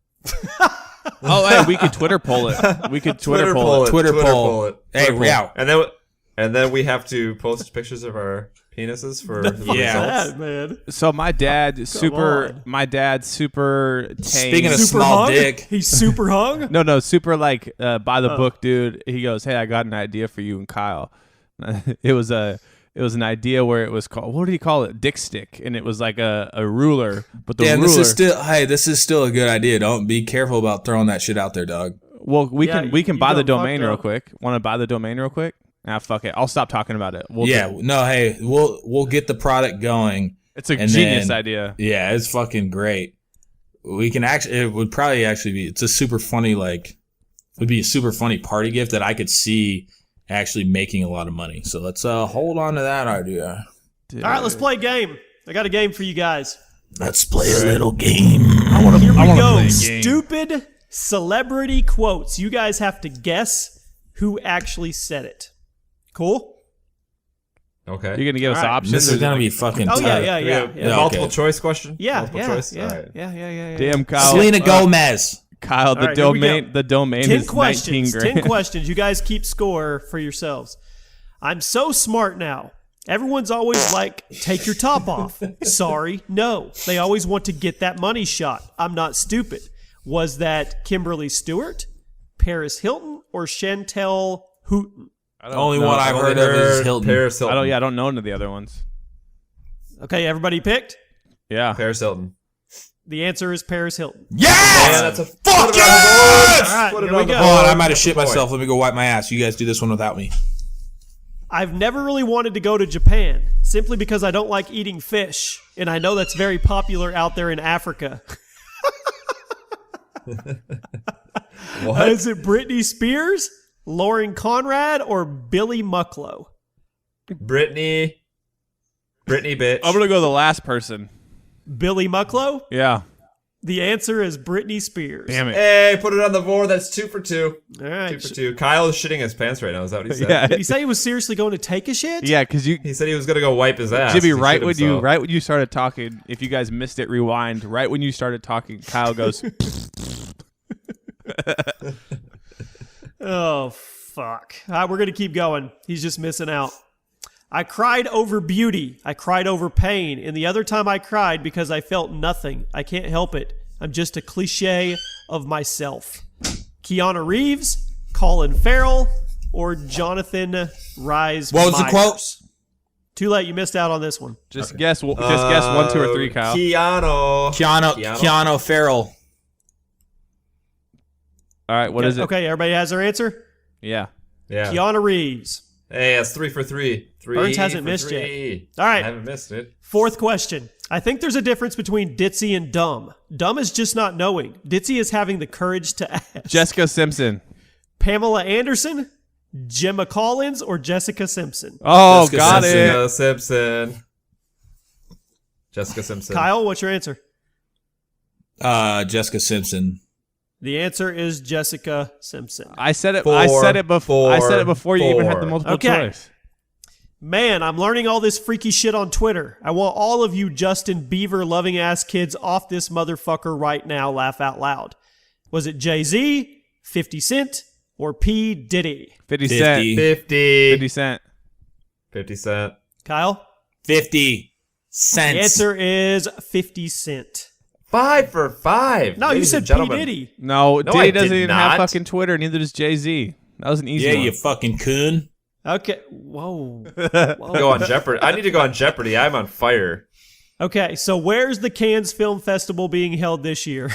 Oh, hey, we could Twitter poll it. We could Twitter poll it. Twitter poll. Hey, Twitter poll. yeah. And then we have to post pictures of our penises for the results. That, man. So my dad's super tame. Speaking of Super small hung? dick, He's super hung? No, super like by the book, dude. He goes, "Hey, I got an idea for you and Kyle." It was an idea where it was called, what did he call it? Dick stick, and it was like a ruler, but the ruler. this is still a good idea. Don't be careful about throwing that shit out there, dog. Well, we Yeah, can you buy the done domain fucked real up. quick. Want to buy the domain real quick? Nah, fuck it. I'll stop talking about it. We'll get the product going. It's a and genius then- idea. Yeah, it's fucking great. We can it would probably actually be, it's a super funny, would be a super funny party gift that I could see actually making a lot of money. So let's hold on to that idea. Dude. All right, let's play a game. I got a game for you guys. Let's play a little game. Here we go. play a game. Stupid celebrity quotes. You guys have to guess who actually said it. Cool? Okay. You're gonna give us All right. options. This is gonna be fucking Oh, tough. yeah. Yeah, multiple okay. choice question? Yeah, Multiple yeah, choice? yeah, All right. yeah. Damn, Kyle. Selena Gomez. Kyle, the All right, here we domain. go. The domain 10 is 19 questions. grand. 10 questions. You guys keep score for yourselves. I'm so smart now. Everyone's always like, take your top off. Sorry, no. They always want to get that money shot. I'm not stupid. Was that Kimberly Stewart, Paris Hilton, or Chantel Hooten? Only one I've heard of is Hilton. Paris Hilton. I don't know any of the other ones. Okay, everybody picked? Yeah. Paris Hilton. The answer is Paris Hilton. Yes! Man, that's a Fuck put it on the board. yes! All right, Put it here we on the go. board. Hold on, I might have That's shit the point. myself. Let me go wipe my ass. You guys do this one without me. I've never really wanted to go to Japan, simply because I don't like eating fish, and I know that's very popular out there in Africa. What? Is it Britney Spears, Lauren Conrad, or Billy Mucklow? Brittany, bitch. I'm gonna go the last person. Billy Mucklow? Yeah. The answer is Britney Spears. Damn it. Hey, put it on the board. That's 2 for 2. All right. 2 for 2. Kyle is shitting his pants right now. Is that what he said? Yeah. Did he say he was seriously going to take a shit? Yeah, because you, He said he was gonna go wipe his ass. Jimmy, He right shit when himself. you started talking, if you guys missed it, rewind. Right when you started talking, Kyle goes, Oh, fuck. All right, we're going to keep going. He's just missing out. I cried over beauty. I cried over pain. And the other time I cried because I felt nothing. I can't help it. I'm just a cliche of myself. Keanu Reeves, Colin Farrell, or Jonathan Rhys What was the Meyers? quote? Too late. You missed out on this one. just guess 1, 2, or 3, Kyle. Keanu Farrell. All right, what is it? Okay, everybody has their answer? Yeah. Yeah. Keanu Reeves. Hey, that's 3 for 3. Burns hasn't missed yet. All right. I haven't missed it. Fourth question. I think there's a difference between ditzy and dumb. Dumb is just not knowing. Ditzy is having the courage to ask. Jessica Simpson. Pamela Anderson, Gemma Collins, or Jessica Simpson? Oh, Jessica got Simpson. it. Jessica Simpson. Kyle, what's your answer? Jessica Simpson. The answer is Jessica Simpson. I said it. Four, I said it before. I said it four, before you even had the four. multiple Okay. choice. Man, I'm learning all this freaky shit on Twitter. I want all of you Justin Bieber loving ass kids off this motherfucker right now. Laugh out loud. Was it Jay-Z, 50 Cent, or P. Diddy? 50 Cent. 50. 50 Cent. 50 Cent. Kyle? 50 The cents. answer is 50 Cent. 5 for 5. No, you ladies said and P. gentlemen. Diddy. No, I Diddy doesn't did even have not. fucking Twitter. Neither does Jay-Z. That was an easy Yeah, one. you fucking coon. Okay. Whoa. Go on Jeopardy. I need to go on Jeopardy. I'm on fire. Okay, so where's the Cannes Film Festival being held this year?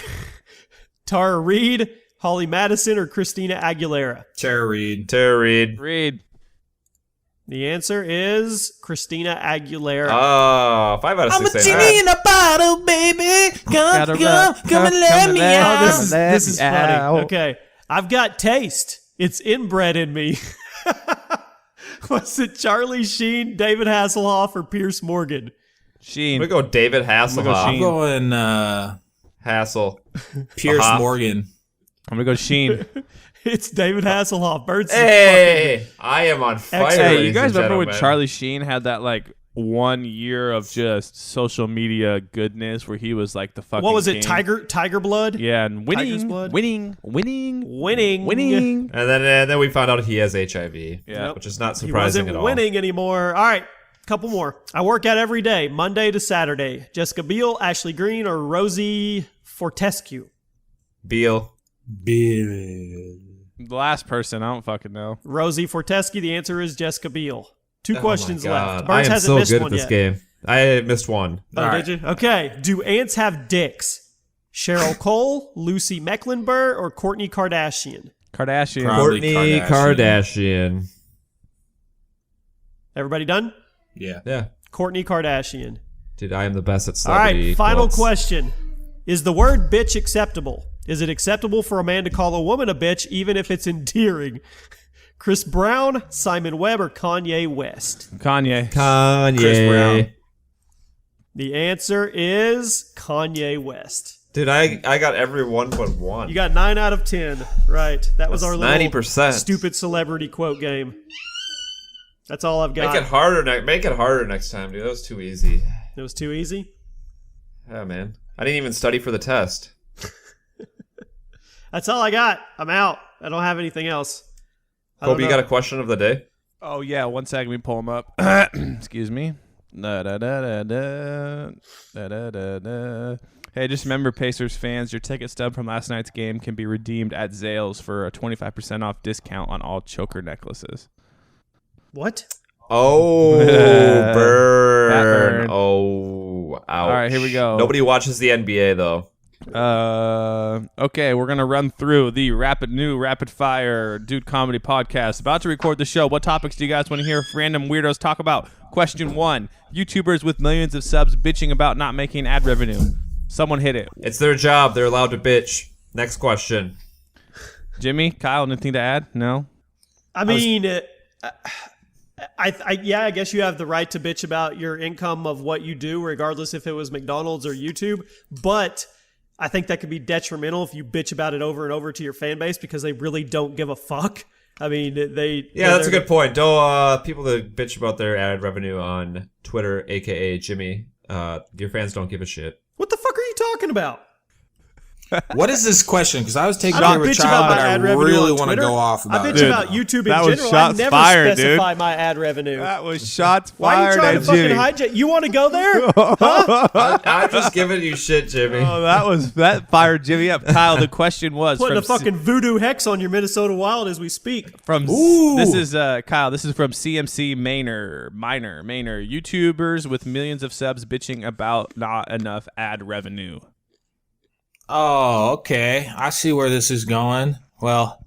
Tara Reid, Holly Madison, or Christina Aguilera? Tara Reid. Tara Reid. Read. The answer is Christina Aguilera. Oh, 5 out of 6. I'm a ain't genie bad. in a bottle, baby. Gotta Come and let me out. This is funny. out. Okay, I've got taste. It's inbred in me. Was it Charlie Sheen, David Hasselhoff, or Pierce Morgan? Sheen. I'm going to go David Hasselhoff. go I'm Sheen. going Hassel. Pierce Uh-huh. Morgan. I'm going to go Sheen. It's David Hasselhoff. Birds. Hey, I am on fire. Hey, Hey, you ladies guys and remember when gentlemen. Charlie Sheen had that like 1 year of just social media goodness where he was like the fucking What was it? king? Tiger Blood? Yeah, and Tiger's blood? winning. Winning. And then we found out he has HIV. Yeah. Which is not He surprising wasn't at all. winning anymore. All right, couple more. I work out every day, Monday to Saturday. Jessica Biel, Ashley Green, or Rosie Fortescue? Beal. Bill. The last person, I don't fucking know. Rosie Fortescue. The answer is Jessica Biel. Two Oh questions my left. God. Burns I am hasn't so missed good one at this yet. game. I missed one. Oh, All did right. you? Okay. Do ants have dicks? Cheryl Cole, Lucy Mecklenburg, or Kourtney Kardashian? Kardashian. Probably Kourtney Kardashian. Everybody done? Yeah. Yeah. Kourtney Kardashian. Dude, I am the best at All right, celebrity final quotes. question. Is the word bitch acceptable? Is it acceptable for a man to call a woman a bitch even if it's endearing? Chris Brown, Simon Webb, or Kanye West? Kanye. Kanye. Chris Brown. The answer is Kanye West. Dude, I got every one but one. You got 9 out of 10. Right. That was That's our little 90%. stupid celebrity quote game. That's all I've got. Make it harder. Make it harder next time, dude. That was too easy. It was too easy. Yeah, man. I didn't even study for the test. That's all I got. I'm out. I don't have anything else. I Kobe, don't you know. got a question of the day? Oh yeah, 1 second. We pull him up. Excuse me. Da, da, da, da, da. Da, da, da, da. Hey, just remember, Pacers fans, your ticket stub from last night's game can be redeemed at Zales for a 25% off discount on all choker necklaces. What? Oh, That burn. burn. Oh, ouch. All right, here we go. Nobody watches the NBA, though. Okay, we're gonna run through the rapid fire Dude Comedy podcast. About to record the show. What topics do you guys want to hear random weirdos talk about? Question 1: YouTubers with millions of subs bitching about not making ad revenue. Someone hit it. It's their job. They're allowed to bitch. Next question. Jimmy, Kyle, anything to add? No. I guess you have the right to bitch about your income of what you do, regardless if it was McDonald's or YouTube. But I think that could be detrimental if you bitch about it over and over to your fan base because they really don't give a fuck. I mean, that's a good point. Don't people that bitch about their ad revenue on Twitter, aka Jimmy, your fans don't give a shit. What the fuck are you talking about? What is this question? Because I was taking I care don't of a bitch child, about but my I ad revenue really on want to Twitter. go off about I it. bitch about YouTube in that was general. I shots never fired, specify my ad revenue. That was shots Why are you fired trying to at fucking Jimmy. hijack? You want to go there? Huh? I'm just giving you shit, Jimmy. Oh, that fired Jimmy up. Kyle, the question was Putting a from fucking voodoo hex on your Minnesota Wild as we speak. this is Kyle. This is from CMC Minor. YouTubers with millions of subs bitching about not enough ad revenue. Oh, okay. I see where this is going. Well,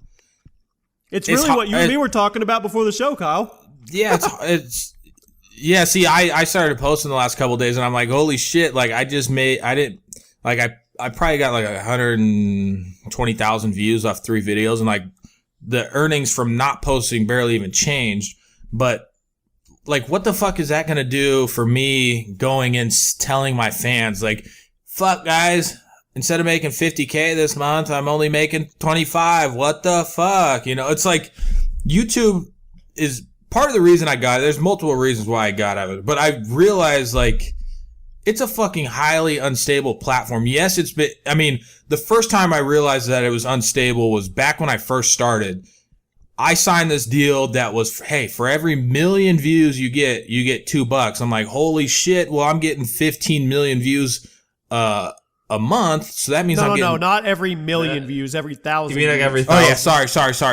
It's really what you and me were talking about before the show, Kyle. Yeah, see, I started posting the last couple of days and I'm like, holy shit, like I probably got like 120,000 views off 3 videos and like the earnings from not posting barely even changed. But like, what the fuck is that going to do for me going and telling my fans like, fuck guys, instead of making 50K this month, I'm only making 25. What the fuck? You know, it's like YouTube is part of the reason I got it. There's multiple reasons why I got out of it, but I realized like it's a fucking highly unstable platform. Yes, the first time I realized that it was unstable was back when I first started. I signed this deal that was, hey, for every 1 million views you get $2. I'm like, holy shit. Well, I'm getting 15 million views, a month, so that means No, not every 1 million views, every 1,000. You mean like every 1,000? Oh yeah,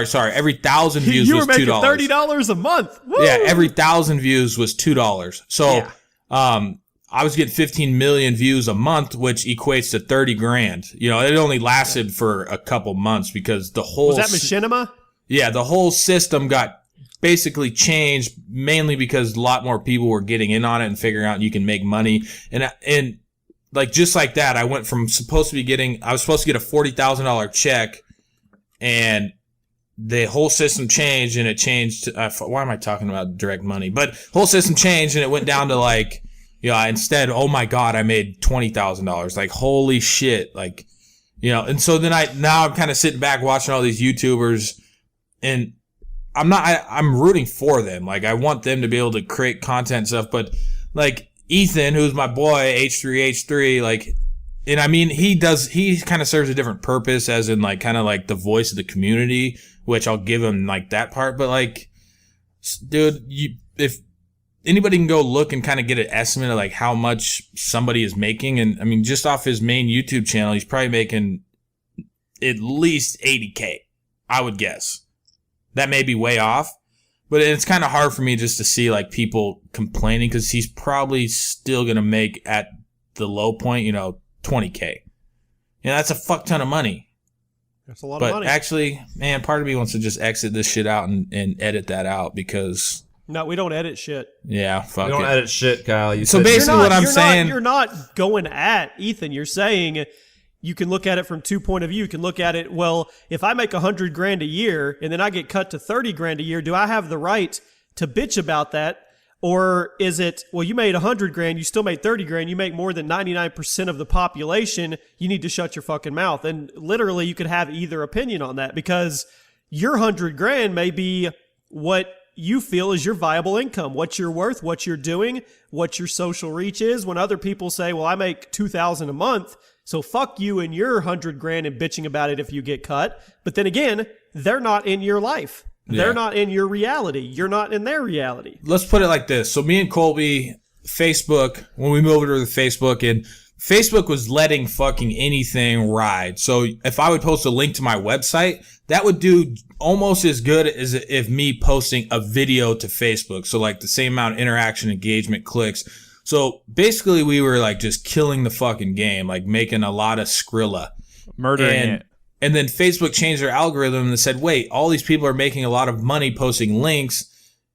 sorry. Every 1,000 views you was were making $2. $30 a month. Woo! Yeah, every 1,000 views was $2. So, I was getting 15 million views a month, which equates to 30 grand. You know, it only lasted for a couple months because the whole was that machinima? Yeah, the whole system got basically changed mainly because a lot more people were getting in on it and figuring out you can make money and. Like, just like that, I went from I was supposed to get a $40,000 check, and the whole system changed, and it changed to, why am I talking about direct money? But whole system changed, and it went down to, like, instead, oh my God, I made $20,000. Like, holy shit. Like, and so then now I'm kind of sitting back watching all these YouTubers, and I'm rooting for them. Like, I want them to be able to create content and stuff, but, like, Ethan, who's my boy, H3H3, like, and I mean, he kind of serves a different purpose as in like, kind of like the voice of the community, which I'll give him like that part. But like, dude, if anybody can go look and kind of get an estimate of like how much somebody is making. And I mean, just off his main YouTube channel, he's probably making at least 80K, I would guess. That may be way off. But it's kind of hard for me just to see like people complaining because he's probably still going to make at the low point, 20K. That's a fuck ton of money. That's a lot of money. But actually, man, part of me wants to just exit this shit out and edit that out because... No, we don't edit shit. Yeah, fuck it. We don't edit shit, Kyle. So basically what I'm saying... You're not going at Ethan. You're saying... You can look at it from 2 point of view. You can look at it, well, if I make 100 grand a year and then I get cut to 30 grand a year, do I have the right to bitch about that? Or is it, well, you made 100 grand, you still made 30 grand, you make more than 99% of the population, you need to shut your fucking mouth. And literally you could have either opinion on that because your 100 grand may be what you feel is your viable income, what you're worth, what you're doing, what your social reach is. When other people say, well, I make 2,000 a month, so fuck you and your 100 grand and bitching about it if you get cut. But then again, they're not in your life. Yeah. They're not in your reality. You're not in their reality. Let's put it like this. So me and Colby, Facebook, when we moved over to Facebook, and Facebook was letting fucking anything ride. So if I would post a link to my website, that would do almost as good as if me posting a video to Facebook. So like the same amount of interaction, engagement, clicks. So basically we were like just killing the fucking game, like making a lot of Skrilla. Murdering it. And then Facebook changed their algorithm and said, wait, all these people are making a lot of money posting links.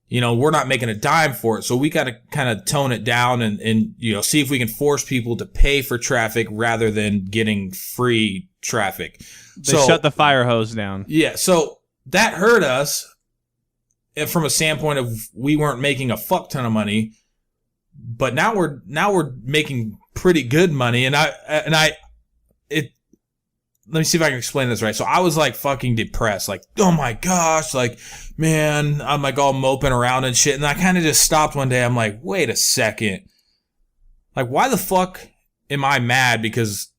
we're not making a dime for it. So we got to kind of tone it down and see if we can force people to pay for traffic rather than getting free traffic. They shut the fire hose down. Yeah. So that hurt us from a standpoint of we weren't making a fuck ton of money, but now we're making pretty good money. Let me see if I can explain this right. So I was like fucking depressed, like, oh my gosh, like, man, I'm like all moping around and shit. And I kind of just stopped one day. I'm like, wait a second. Like, why the fuck am I mad because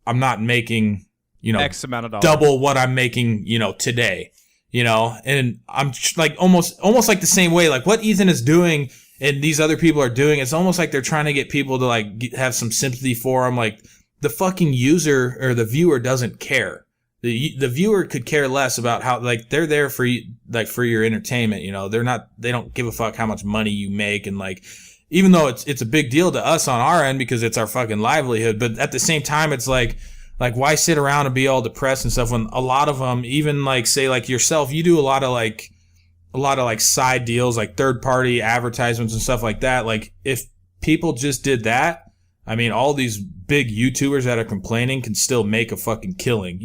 I'm not making, X amount of dollars, double what I'm making, today, and I'm like almost like the same way, like what Ethan is doing and these other people are doing. It's almost like they're trying to get people to like have some sympathy for them. Like, the fucking user or the viewer doesn't care. The viewer could care less about how, like, they're there for you, like, for your entertainment. They don't give a fuck how much money you make. And like, even though it's a big deal to us on our end because it's our fucking livelihood, but at the same time, it's like why sit around and be all depressed and stuff when a lot of them, even like say like yourself, you do a lot of side deals, like third party advertisements and stuff like that. Like, if people just did that, I mean, all these big YouTubers that are complaining can still make a fucking killing,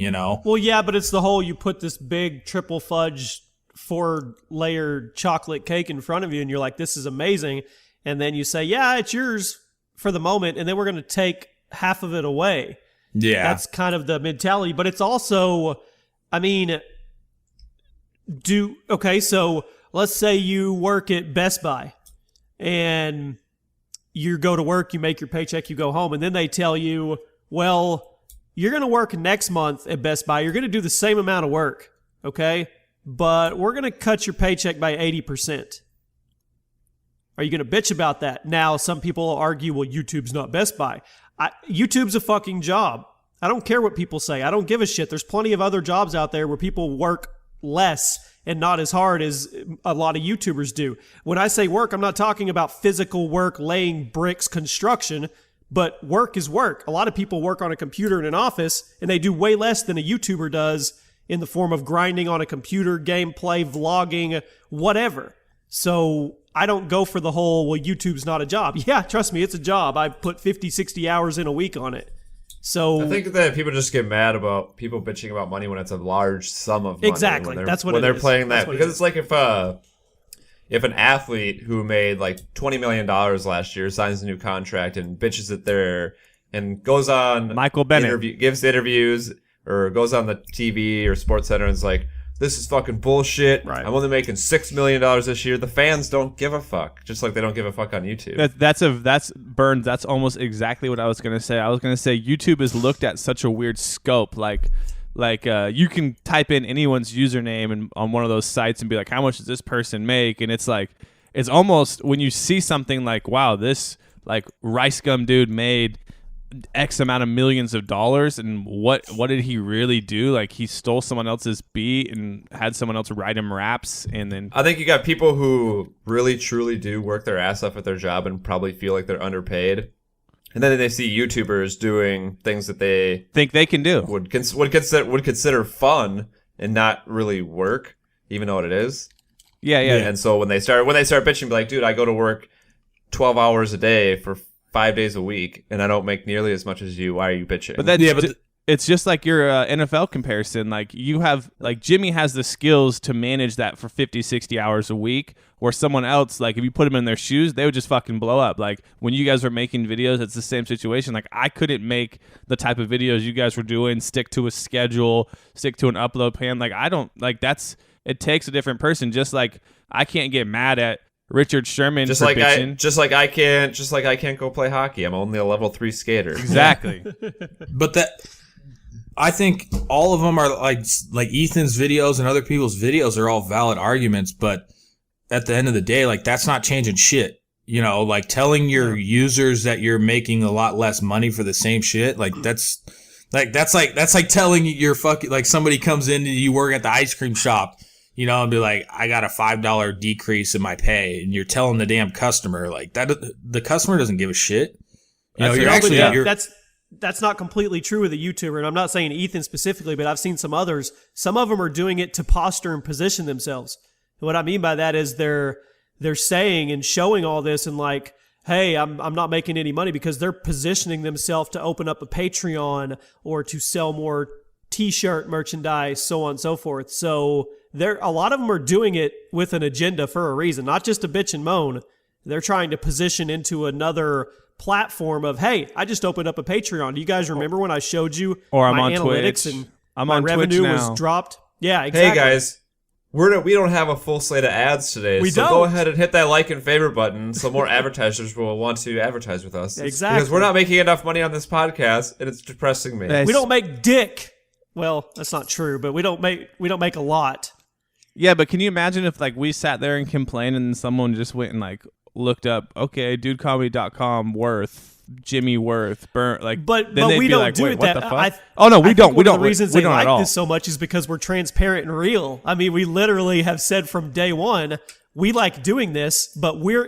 Well, yeah, but it's the whole, you put this big triple fudge 4-layer chocolate cake in front of you and you're like, this is amazing. And then you say, yeah, it's yours for the moment. And then we're going to take half of it away. Yeah. That's kind of the mentality. But it's also, I mean, so let's say you work at Best Buy and you go to work, you make your paycheck, you go home, and then they tell you, well, you're going to work next month at Best Buy. You're going to do the same amount of work, okay? But we're going to cut your paycheck by 80%. Are you going to bitch about that? Now, some people argue, well, YouTube's not Best Buy. YouTube's a fucking job. I don't care what people say. I don't give a shit. There's plenty of other jobs out there where people work less and not as hard as a lot of YouTubers do. When I say work, I'm not talking about physical work, laying bricks, construction, but work is work. A lot of people work on a computer in an office, and they do way less than a YouTuber does in the form of grinding on a computer, gameplay, vlogging, whatever. So I don't go for the whole, well, YouTube's not a job. Yeah, trust me, it's a job. I put 50, 60 hours in a week on it. So I think that people just get mad about people bitching about money when it's a large sum of money. Exactly. That's what when it they're is. playing that. That's what Because it it's like if an athlete who made like $20 million last year signs a new contract and bitches it there and goes on Michael Bennett gives interviews or goes on the TV or Sports Center and is like, this is fucking bullshit. Right. I'm only making $6 million this year. The fans don't give a fuck, just like they don't give a fuck on YouTube. That's almost exactly what I was gonna say. I was gonna say YouTube is looked at such a weird scope. Like you can type in anyone's username and on one of those sites and be like, how much does this person make? And it's like, it's almost when you see something like, wow, this like Rice Gum dude made X amount of millions of dollars, and what did he really do? Like, he stole someone else's beat and had someone else write him raps, and then I think you got people who really truly do work their ass off at their job and probably feel like they're underpaid, and then they see YouTubers doing things that they think they can do would consider fun and not really work, even though it is. Yeah. And so when they start bitching, be like, dude, I go to work 12 hours a day for 5 days a week, and I don't make nearly as much as you. Why are you bitching? But it's just like your NFL comparison. Like, you have, like, Jimmy has the skills to manage that for 50, 60 hours a week, where someone else, like, if you put them in their shoes, they would just fucking blow up. Like, when you guys were making videos, it's the same situation. Like, I couldn't make the type of videos you guys were doing, stick to a schedule, stick to an upload plan. Like, I don't, like, it takes a different person. Just like I can't get mad at Richard Sherman just for like bitching. I can't go play hockey. I'm only a level 3 skater. Exactly. But I think all of them are like Ethan's videos and other people's videos are all valid arguments, but at the end of the day, like, that's not changing shit. Like, telling your users that you're making a lot less money for the same shit, like, that's like telling your fucking, like, somebody comes in and you work at the ice cream shop, and be like, I got a $5 decrease in my pay, and you're telling the damn customer like that. The customer doesn't give a shit. That's not completely true with a YouTuber, and I'm not saying Ethan specifically, but I've seen some others. Some of them are doing it to posture and position themselves. And what I mean by that is they're they're saying and showing all this and like, hey, I'm not making any money, because they're positioning themselves to open up a Patreon or to sell more T-shirt merchandise, so on and so forth. So a lot of them are doing it with an agenda for a reason, not just to bitch and moan. They're trying to position into another platform of, hey, I just opened up a Patreon. Do you guys remember when I showed you or I'm my on analytics Twitch. and I'm my on revenue Twitch was now. dropped? Yeah, exactly. Hey guys, we don't have a full slate of ads today, We so don't. go ahead and hit that like and favorite button so more advertisers will want to advertise with us. Exactly. Because we're not making enough money on this podcast, and it's depressing me. Hey, We don't make dick. Well, that's not true, but we don't make a lot. Yeah, but can you imagine if like we sat there and complained and someone just went and like looked up, okay, DudeComedy.com worth, Jimmy Worth, Burnt, like, But then they'd we be don't like, do wait, it what that. the fuck? Oh no, we I don't. think We one don't. of the reasons we they don't like at all. this so much is because we're transparent and real. I mean, we literally have said from day one, we like doing this, but we're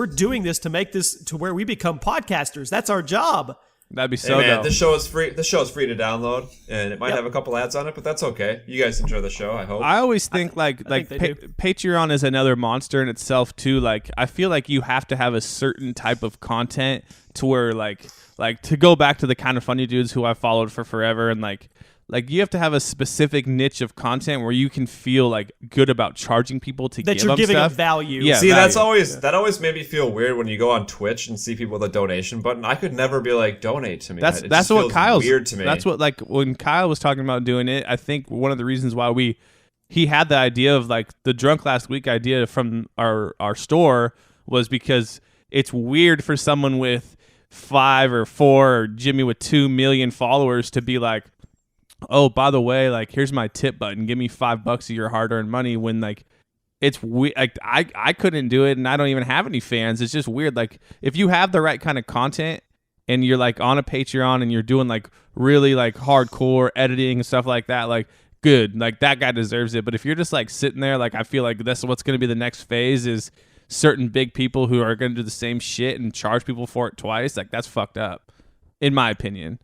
doing this to make this to where we become podcasters. That's our job. That'd be Hey so man, dope. this show is free. This show is free to download, and it might have a couple ads on it, but that's okay. You guys enjoy the show, I hope. I always think think they do. Patreon is another monster in itself too. Like I feel like you have to have a certain type of content to where like to go back to the kind of funny dudes who I followed for forever, and like you have to have a specific niche of content where you can feel like good about charging people to That give you're them giving stuff. them value. Yeah, See, value. that always made me feel weird when you go on Twitch and see people with a donation button. I could never be like, donate to me. That's It that's just what feels Kyle's weird to me. That's what, like, when Kyle was talking about doing it, I think one of the reasons why he had the idea of like the Drunk Last Week idea from our store was because it's weird for someone with 5 or 4 or Jimmy with 2 million followers to be like, oh, by the way, like, here's my tip button, give me $5 of your hard-earned money, when like it's weird. Like I couldn't do it, and I don't even have any fans. It's just weird. Like if you have the right kind of content and you're like on a Patreon and you're doing like really like hardcore editing and stuff like that, like good, like that guy deserves it. But if you're just like sitting there, like I feel like that's what's going to be the next phase is certain big people who are going to do the same shit and charge people for it twice. Like that's fucked up, in my opinion.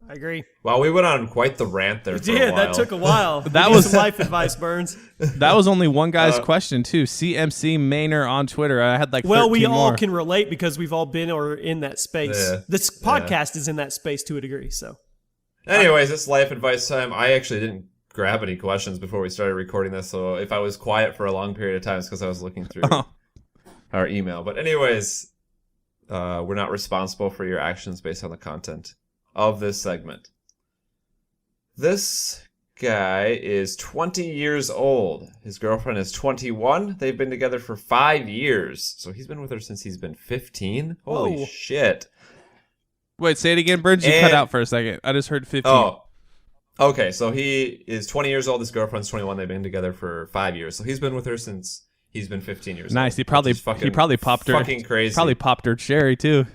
I agree. Wow, we went on quite the rant there for a Yeah, while. that took a while. That We need was- some life advice, Burns. That was only one guy's question too. CMC Maynor on Twitter. I had like Well, 13 we all more. can relate because we've all been or in that space. Yeah. This podcast is in that space to a degree. So Anyways, it's life advice time. I actually didn't grab any questions before we started recording this, so if I was quiet for a long period of time, it's because I was looking through our email. But anyways, we're not responsible for your actions based on the content of this segment. This guy is 20 years old. His girlfriend is 21. They've been together for 5 years. So he's been with her since he's been 15. Holy Whoa. shit. Wait, say it again, Burns. You cut And- out for a second. I just heard 15. Oh. Okay, so he is 20 years old. His girlfriend's 21. They've been together for 5 years. So he's been with her since he's been 15 years old. Nice. He which probably is fucking, popped her. fucking crazy. Probably popped her cherry too.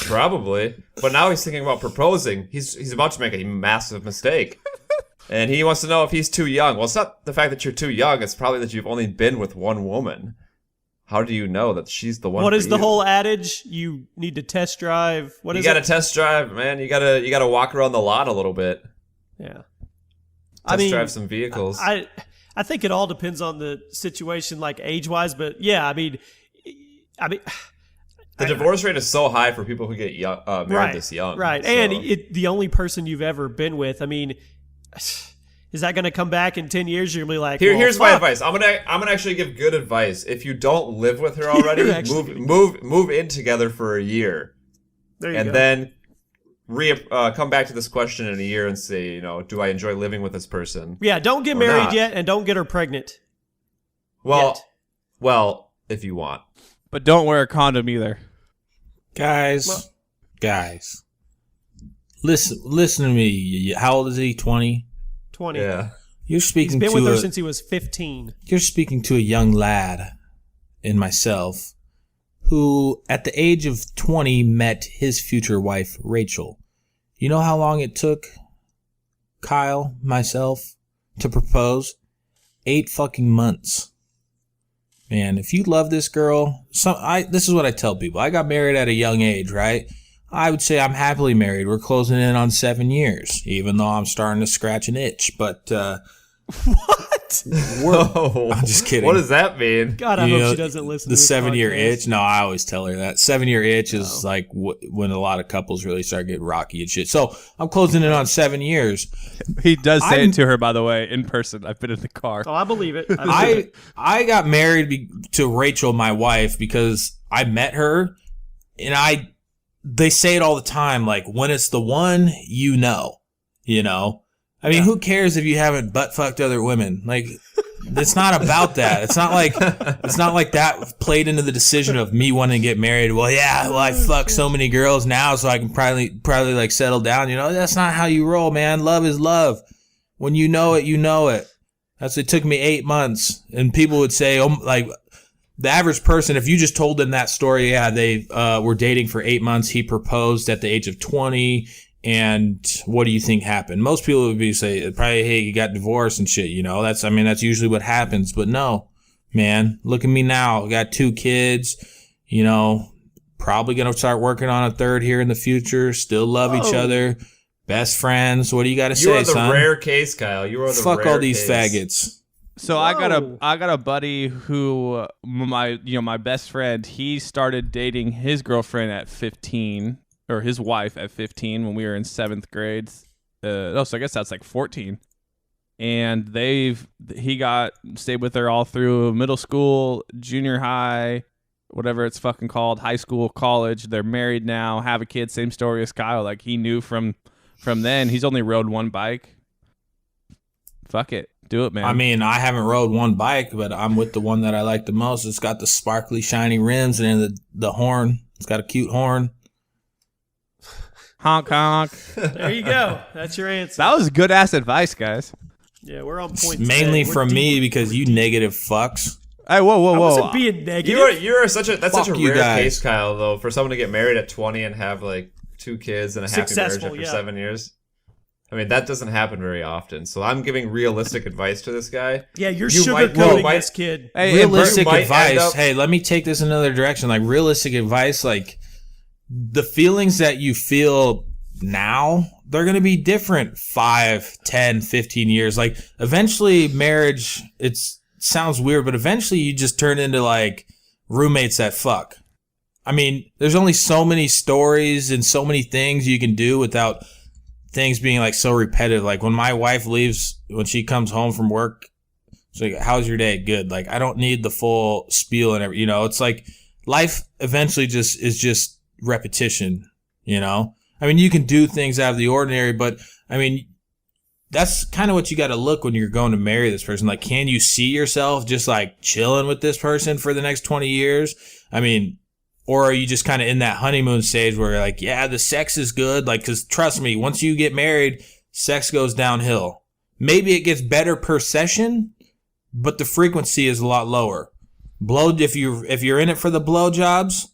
Probably. But now he's thinking about proposing. He's about to make a massive mistake. And he wants to know if he's too young. Well, it's not the fact that you're too young. It's probably that you've only been with one woman. How do you know that she's the one? what for is the you? whole adage? You need to test drive. What You is gotta it? test drive, man. You gotta walk around the lot a little bit. Yeah. Test drive some vehicles. I think it all depends on the situation, like age wise. But yeah, I mean, the divorce rate is so high for people who get young, married this young. right? So- And the only person you've ever been with. I mean, is that going to come back in 10 years? You're gonna be like, well, Here's my fuck. advice. I'm gonna actually give good advice. If you don't live with her already, You're actually move in together for a year, There you and go. then come back to this question in a year and say, do I enjoy living with this person? Yeah, don't get Or married not. yet, and don't get her pregnant. Well, Yet. if you want. But don't wear a condom either. Guys, listen to me. How old is he? 20. 20. Yeah. You're He's speaking been to with her a, since he was 15. you're speaking to a young lad in myself who at the age of 20 met his future wife, Rachel. You know how long it took Kyle, myself, to propose? 8 fucking months. Man, if you love this girl, this is what I tell people. I got married at a young age, right? I would say I'm happily married. We're closing in on 7 years, even though I'm starting to scratch an itch. But What? I'm just kidding. What does that mean? God, I hope she doesn't listen to the this 7-year podcast. itch. No, I always tell her that 7-year itch is like when a lot of couples really start getting rocky and shit. So I'm closing in on 7 years. He does say it to her, by the way, in person. I've been in the car. Oh, I believe it. I got married to Rachel, my wife, because I met her, and they say it all the time, like, when it's the one, you know. I mean, who cares if you haven't butt fucked other women? Like, it's not about that. It's not like that played into the decision of me wanting to get married. Well, I fuck so many girls now, so I can probably like settle down. That's not how you roll, man. Love is love. When you know it, you know it. It took me 8 months, and people would say, like, the average person, if you just told them that story, they were dating for 8 months. He proposed at the age of 20. And what do you think happened? Most people would say, probably, hey, you got divorced and shit, That's usually what happens. But no, man, look at me now. I got 2 kids, probably going to start working on a 3rd here in the future. Still love each other. Best friends. What do you got to say, son? You are the rare case, Kyle. You are the Fuck rare all these case. faggots. So I got a buddy who my best friend, he started dating his girlfriend at 15. Or his wife at 15 when we were in 7th grade. So I guess that's like 14. And he stayed with her all through middle school, junior high, whatever it's fucking called, high school, college. They're married now, have a kid. Same story as Kyle. Like, he knew from then. He's only rode 1 bike. Fuck it. Do it, man. I mean, I haven't rode 1 bike, but I'm with the one that I like the most. It's got the sparkly, shiny rims and then the horn. It's got a cute horn. Honk, honk. There you go. That's your answer. That was good ass advice, guys. Yeah, we're on point. Mainly today. from me because you negative fucks. Hey, whoa. I wasn't being negative. You're such a rare guys. case, Kyle, though, for someone to get married at 20 and have like 2 kids and a happy marriage after 7 years. I mean, that doesn't happen very often. So I'm giving realistic advice to this guy. Yeah, you're sugarcoating this kid. Hey, realistic advice. Hey, let me take this another direction. Like, realistic advice, like, the feelings that you feel now, they're going to be different 5, 10, 15 years. Like, eventually marriage, it sounds weird, but eventually you just turn into like roommates that fuck. I mean, there's only so many stories and so many things you can do without things being like so repetitive. Like, when my wife leaves, when she comes home from work, she's like, how's your day? Good. Like, I don't need the full spiel and everything. It's like life eventually is just repetition. I mean, you can do things out of the ordinary, but I mean, that's kind of what you got to look when you're going to marry this person. Like, can you see yourself just like chilling with this person for the next 20 years? I mean, or are you just kind of in that honeymoon stage where you're like, yeah, the sex is good? Like, cause trust me, once you get married, sex goes downhill. Maybe it gets better per session, but the frequency is a lot lower. If you're in it for the blowjobs,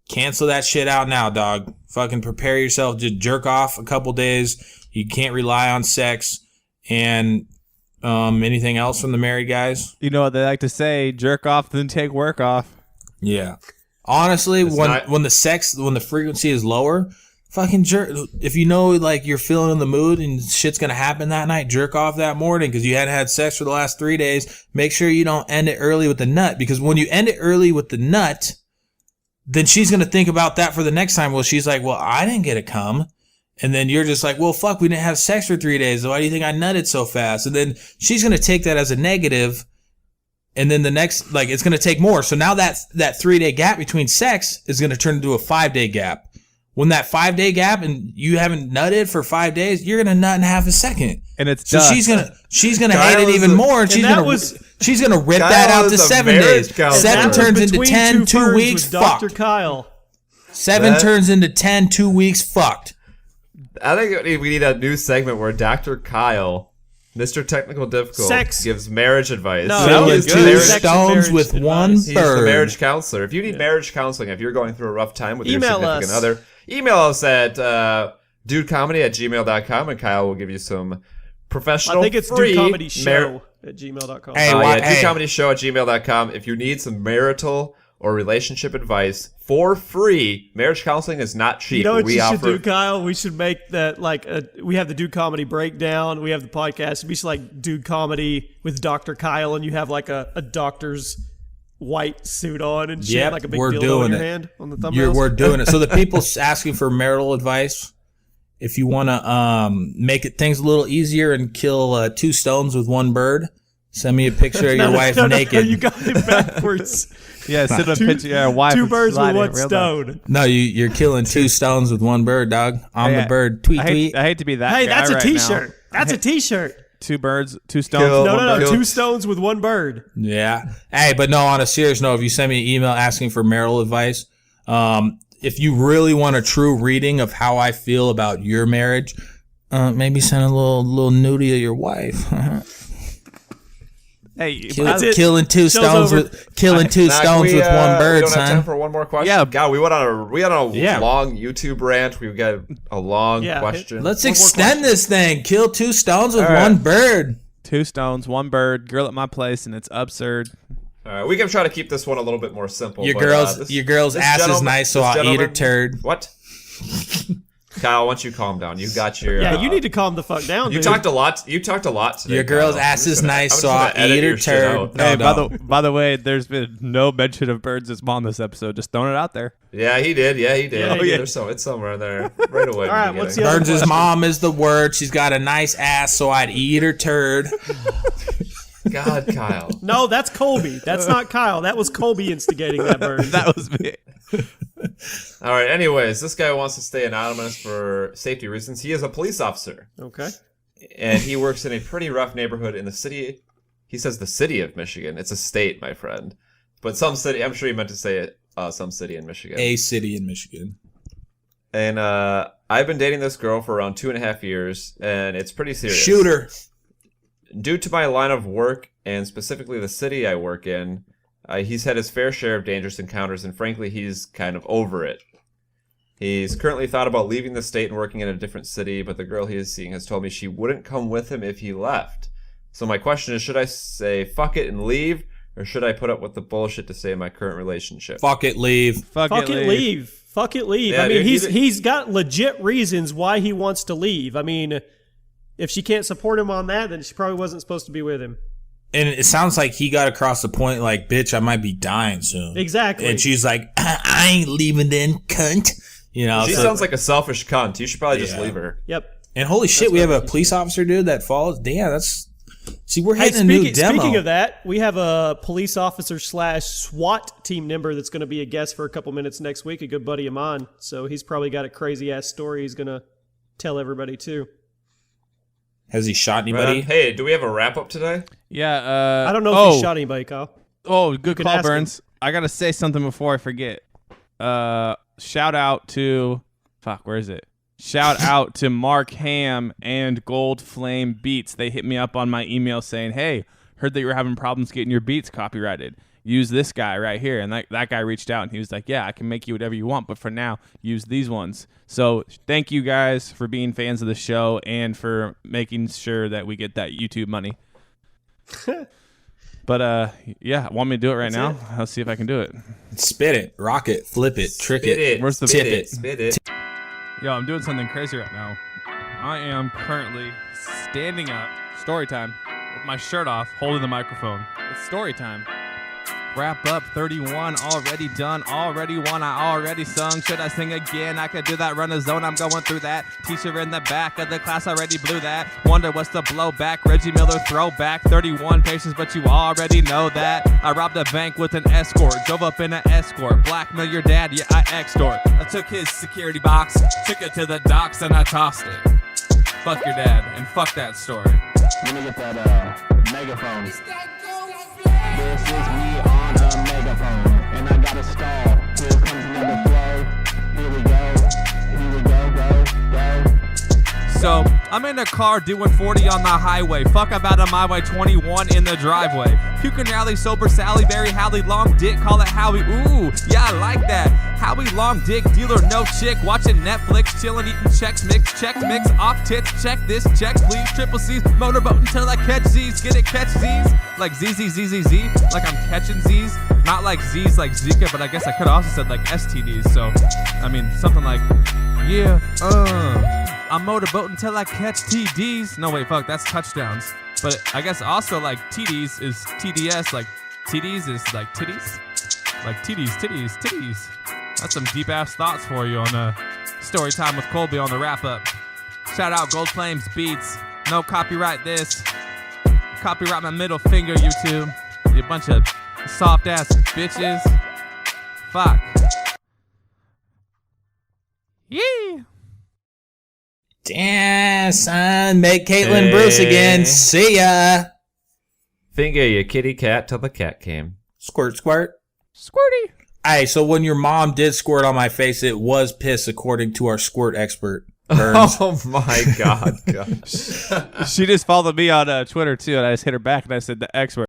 cancel that shit out now, dog. Fucking prepare yourself to jerk off a couple days. You can't rely on sex. And anything else from the married guys? You know what they like to say, jerk off, then take work off. Yeah. Honestly, when the frequency is lower, fucking jerk. If you know, like, you're feeling in the mood and shit's going to happen that night, jerk off that morning because you hadn't had sex for the last 3 days. Make sure you don't end it early with the nut, because when you end it early with the nut, then she's going to think about that for the next time. Well, she's like, well, I didn't get a cum. And then you're just like, well, fuck, we didn't have sex for 3 days. So why do you think I nutted so fast? And then she's going to take that as a negative. And then the next, like, it's going to take more. So now that 3 day gap between sex is going to turn into a 5 day gap. When that 5 day gap and you haven't nutted for 5 days, you're going to nut in half a second. And it's so she's going to hate it even more. And she's going to rip that out to 7 days. Counselor. 7 turns into 10, 2 weeks, fucked. Dr. Kyle. 7 turns into 10, 2 weeks, fucked. I think we need a new segment where Dr. Kyle, Mr. Technical Difficult, gives marriage advice. No, Killing that was 2 good. stones with one He's the bird. marriage counselor. If you need marriage counseling, if you're going through a rough time with your Email significant us. other, email us at DudeComedy@gmail.com, and Kyle will give you some professional, I think it's free DudeComedy Show at gmail.com. Hey, yeah, hey. DudeComedyShow@gmail.com. If you need some marital or relationship advice for free. Marriage counseling is not cheap. You know what we you offer... should do, Kyle? We should make that we have the Dude Comedy breakdown. We have the podcast. We should like Dude Comedy with Dr. Kyle, and you have like a doctor's white suit on and shit, like a big dildo in your hand on the thumbnails. We're doing it. So the people asking for marital advice, if you want to make things a little easier and kill 2 stones with 1 bird, send me a picture of your wife naked. You got it backwards. Yeah, send a picture of your wife. 2 birds with 1 sliding, stone. No, you're killing 2 stones with 1 bird, dog. I'm the bird. Tweet, tweet. I hate to be that Hey, guy that's a right t-shirt. now. That's a t-shirt. 2 birds, 2 stones. Kill- No. Kill- 2 stones with 1 bird. Yeah. Hey, but no, on a serious note, if you send me an email asking for marital advice, if you really want a true reading of how I feel about your marriage, maybe send a little nudie of your wife. Hey, Killing 2 stones with 2 Nah, stones with 1 bird, we don't have time son. for one more question. Yeah. God, we went on a Yeah. long YouTube rant. We got a long question. Let's One more extend this thing. Kill 2 stones with All right. 1 bird. 2 stones, 1 bird, girl at my place, and it's absurd. All right, we can try to keep this one a little bit more simple. Your but, girl's this ass is gentleman- nice, so this I'll eat her gentleman- turd. What? Kyle, once you calm down, you got your. Yeah, you need to calm the fuck down, You dude. talked a lot. You talked a lot today. Your girl's Kyle. ass I'm is just gonna- nice, I'm so just I'll gonna edit eat her your shit turd. out. No, Hey, don't. by the way, there's been no mention of birds' mom this episode. Just throwing it out there. Yeah, he did. Yeah, he did. Yeah, he did. There's it's somewhere in there right away. All right, what's the other Burns' question? mom is the word. She's got a nice ass, so I'd eat her turd. God, Kyle. No, that's Colby. That's not Kyle. That was Colby instigating that bird. That was me. All right. Anyways, this guy wants to stay anonymous for safety reasons. He is a police officer, Okay. and he works in a pretty rough neighborhood in the city. He says the city of Michigan. It's a state, my friend, but some city. I'm sure he meant to say it. Some city in Michigan. A city in Michigan. And I've been dating this girl for around 2.5 years, and it's pretty serious. Shooter. Due to my line of work, and specifically the city I work in, he's had his fair share of dangerous encounters, and frankly, he's kind of over it. He's currently thought about leaving the state and working in a different city, but the girl he is seeing has told me she wouldn't come with him if he left. So my question is, should I say fuck it and leave, or should I put up with the bullshit to stay in my current relationship? Fuck it, leave. Fuck Fuck it, leave. Fuck it, leave. Yeah, I mean, dude, he's got legit reasons why he wants to leave. I mean, if she can't support him on that, then she probably wasn't supposed to be with him. And it sounds like he got across the point like, bitch, I might be dying soon. Exactly. And she's like, I ain't leaving then, cunt. You know, She so- sounds like a selfish cunt. You should probably just Yeah. leave her. Yep. and holy shit, we have a police officer, dude, that follows. Damn, that's. See, we're Hey, hitting a new demo. speaking of that, we have a police officer / SWAT team member that's going to be a guest for a couple minutes next week, a good buddy of mine. So he's probably got a crazy ass story he's going to tell everybody too. Has he shot anybody? Hey, do we have a wrap up today? Yeah. I don't know if he shot anybody, Kyle. Oh, good can call, ask him. Burns. I gotta say something before I forget. Shout out to where is it? Shout out to Mark Ham and Gold Flame Beats. They hit me up on my email saying, "Hey, heard that you were having problems getting your beats copyrighted. Use this guy right here." And that guy reached out and he was like, "Yeah, I can make you whatever you want, but for now, use these ones." So thank you guys for being fans of the show and for making sure that we get that YouTube money. But yeah, want me to do it right now? I'll see if I can do it. Spit it, rock it, flip it, trick Spit it. Where's the tip spit it? Spit it. Yo, I'm doing something crazy right now. I am currently standing up, story time, with my shirt off, holding the microphone. It's story time. Wrap up 31, already done, already won, I already sung. Should I sing again? I could do that, run a zone, I'm going through that. Teacher in the back of the class already blew that. Wonder what's the blowback, Reggie Miller throwback. 31 patients, but you already know that. I robbed a bank with an escort, drove up in an escort. Blackmail your dad, yeah, I extort. I took his security box, took it to the docks, and I tossed it. Fuck your dad, and fuck that story. Let me get that megaphone. This is me on a megaphone, and I got a stall. Here comes another flow. Here we go. So, I'm in a car doing 40 on the highway. Fuck about on my way, 21 in the driveway. Puke and rally, sober Sally, Barry Howley, long dick, call it Howie. Ooh, yeah, I like that. Howie long dick, dealer no chick, watching Netflix, chillin', eating Chex Mix, off tits, check this, check please, triple C's, motorboat until I catch Z's, get it, catch Z's, like Z, like I'm catching Z's, not like Z's like Zika, but I guess I could have also said like STDs, so, I mean, something like, yeah, I'm motorboat until I catch TDs, no wait, fuck, that's touchdowns, but I guess also like TDs is TDS, like TDs is like titties, like titties. That's some deep ass thoughts for you on Story Time with Colby on the wrap up. Shout out Gold Flames Beats. No copyright this. Copyright my middle finger, YouTube. You bunch of soft ass bitches. Fuck. Yee. Damn, son. Make Caitlin Bruce again. See ya. Finger your kitty cat till the cat came. Squirt, squirt. Squirty. Hey, so when your mom did squirt on my face, it was piss, according to our squirt expert. Burns. Oh my god. She just followed me on Twitter too, and I just hit her back and I said the expert.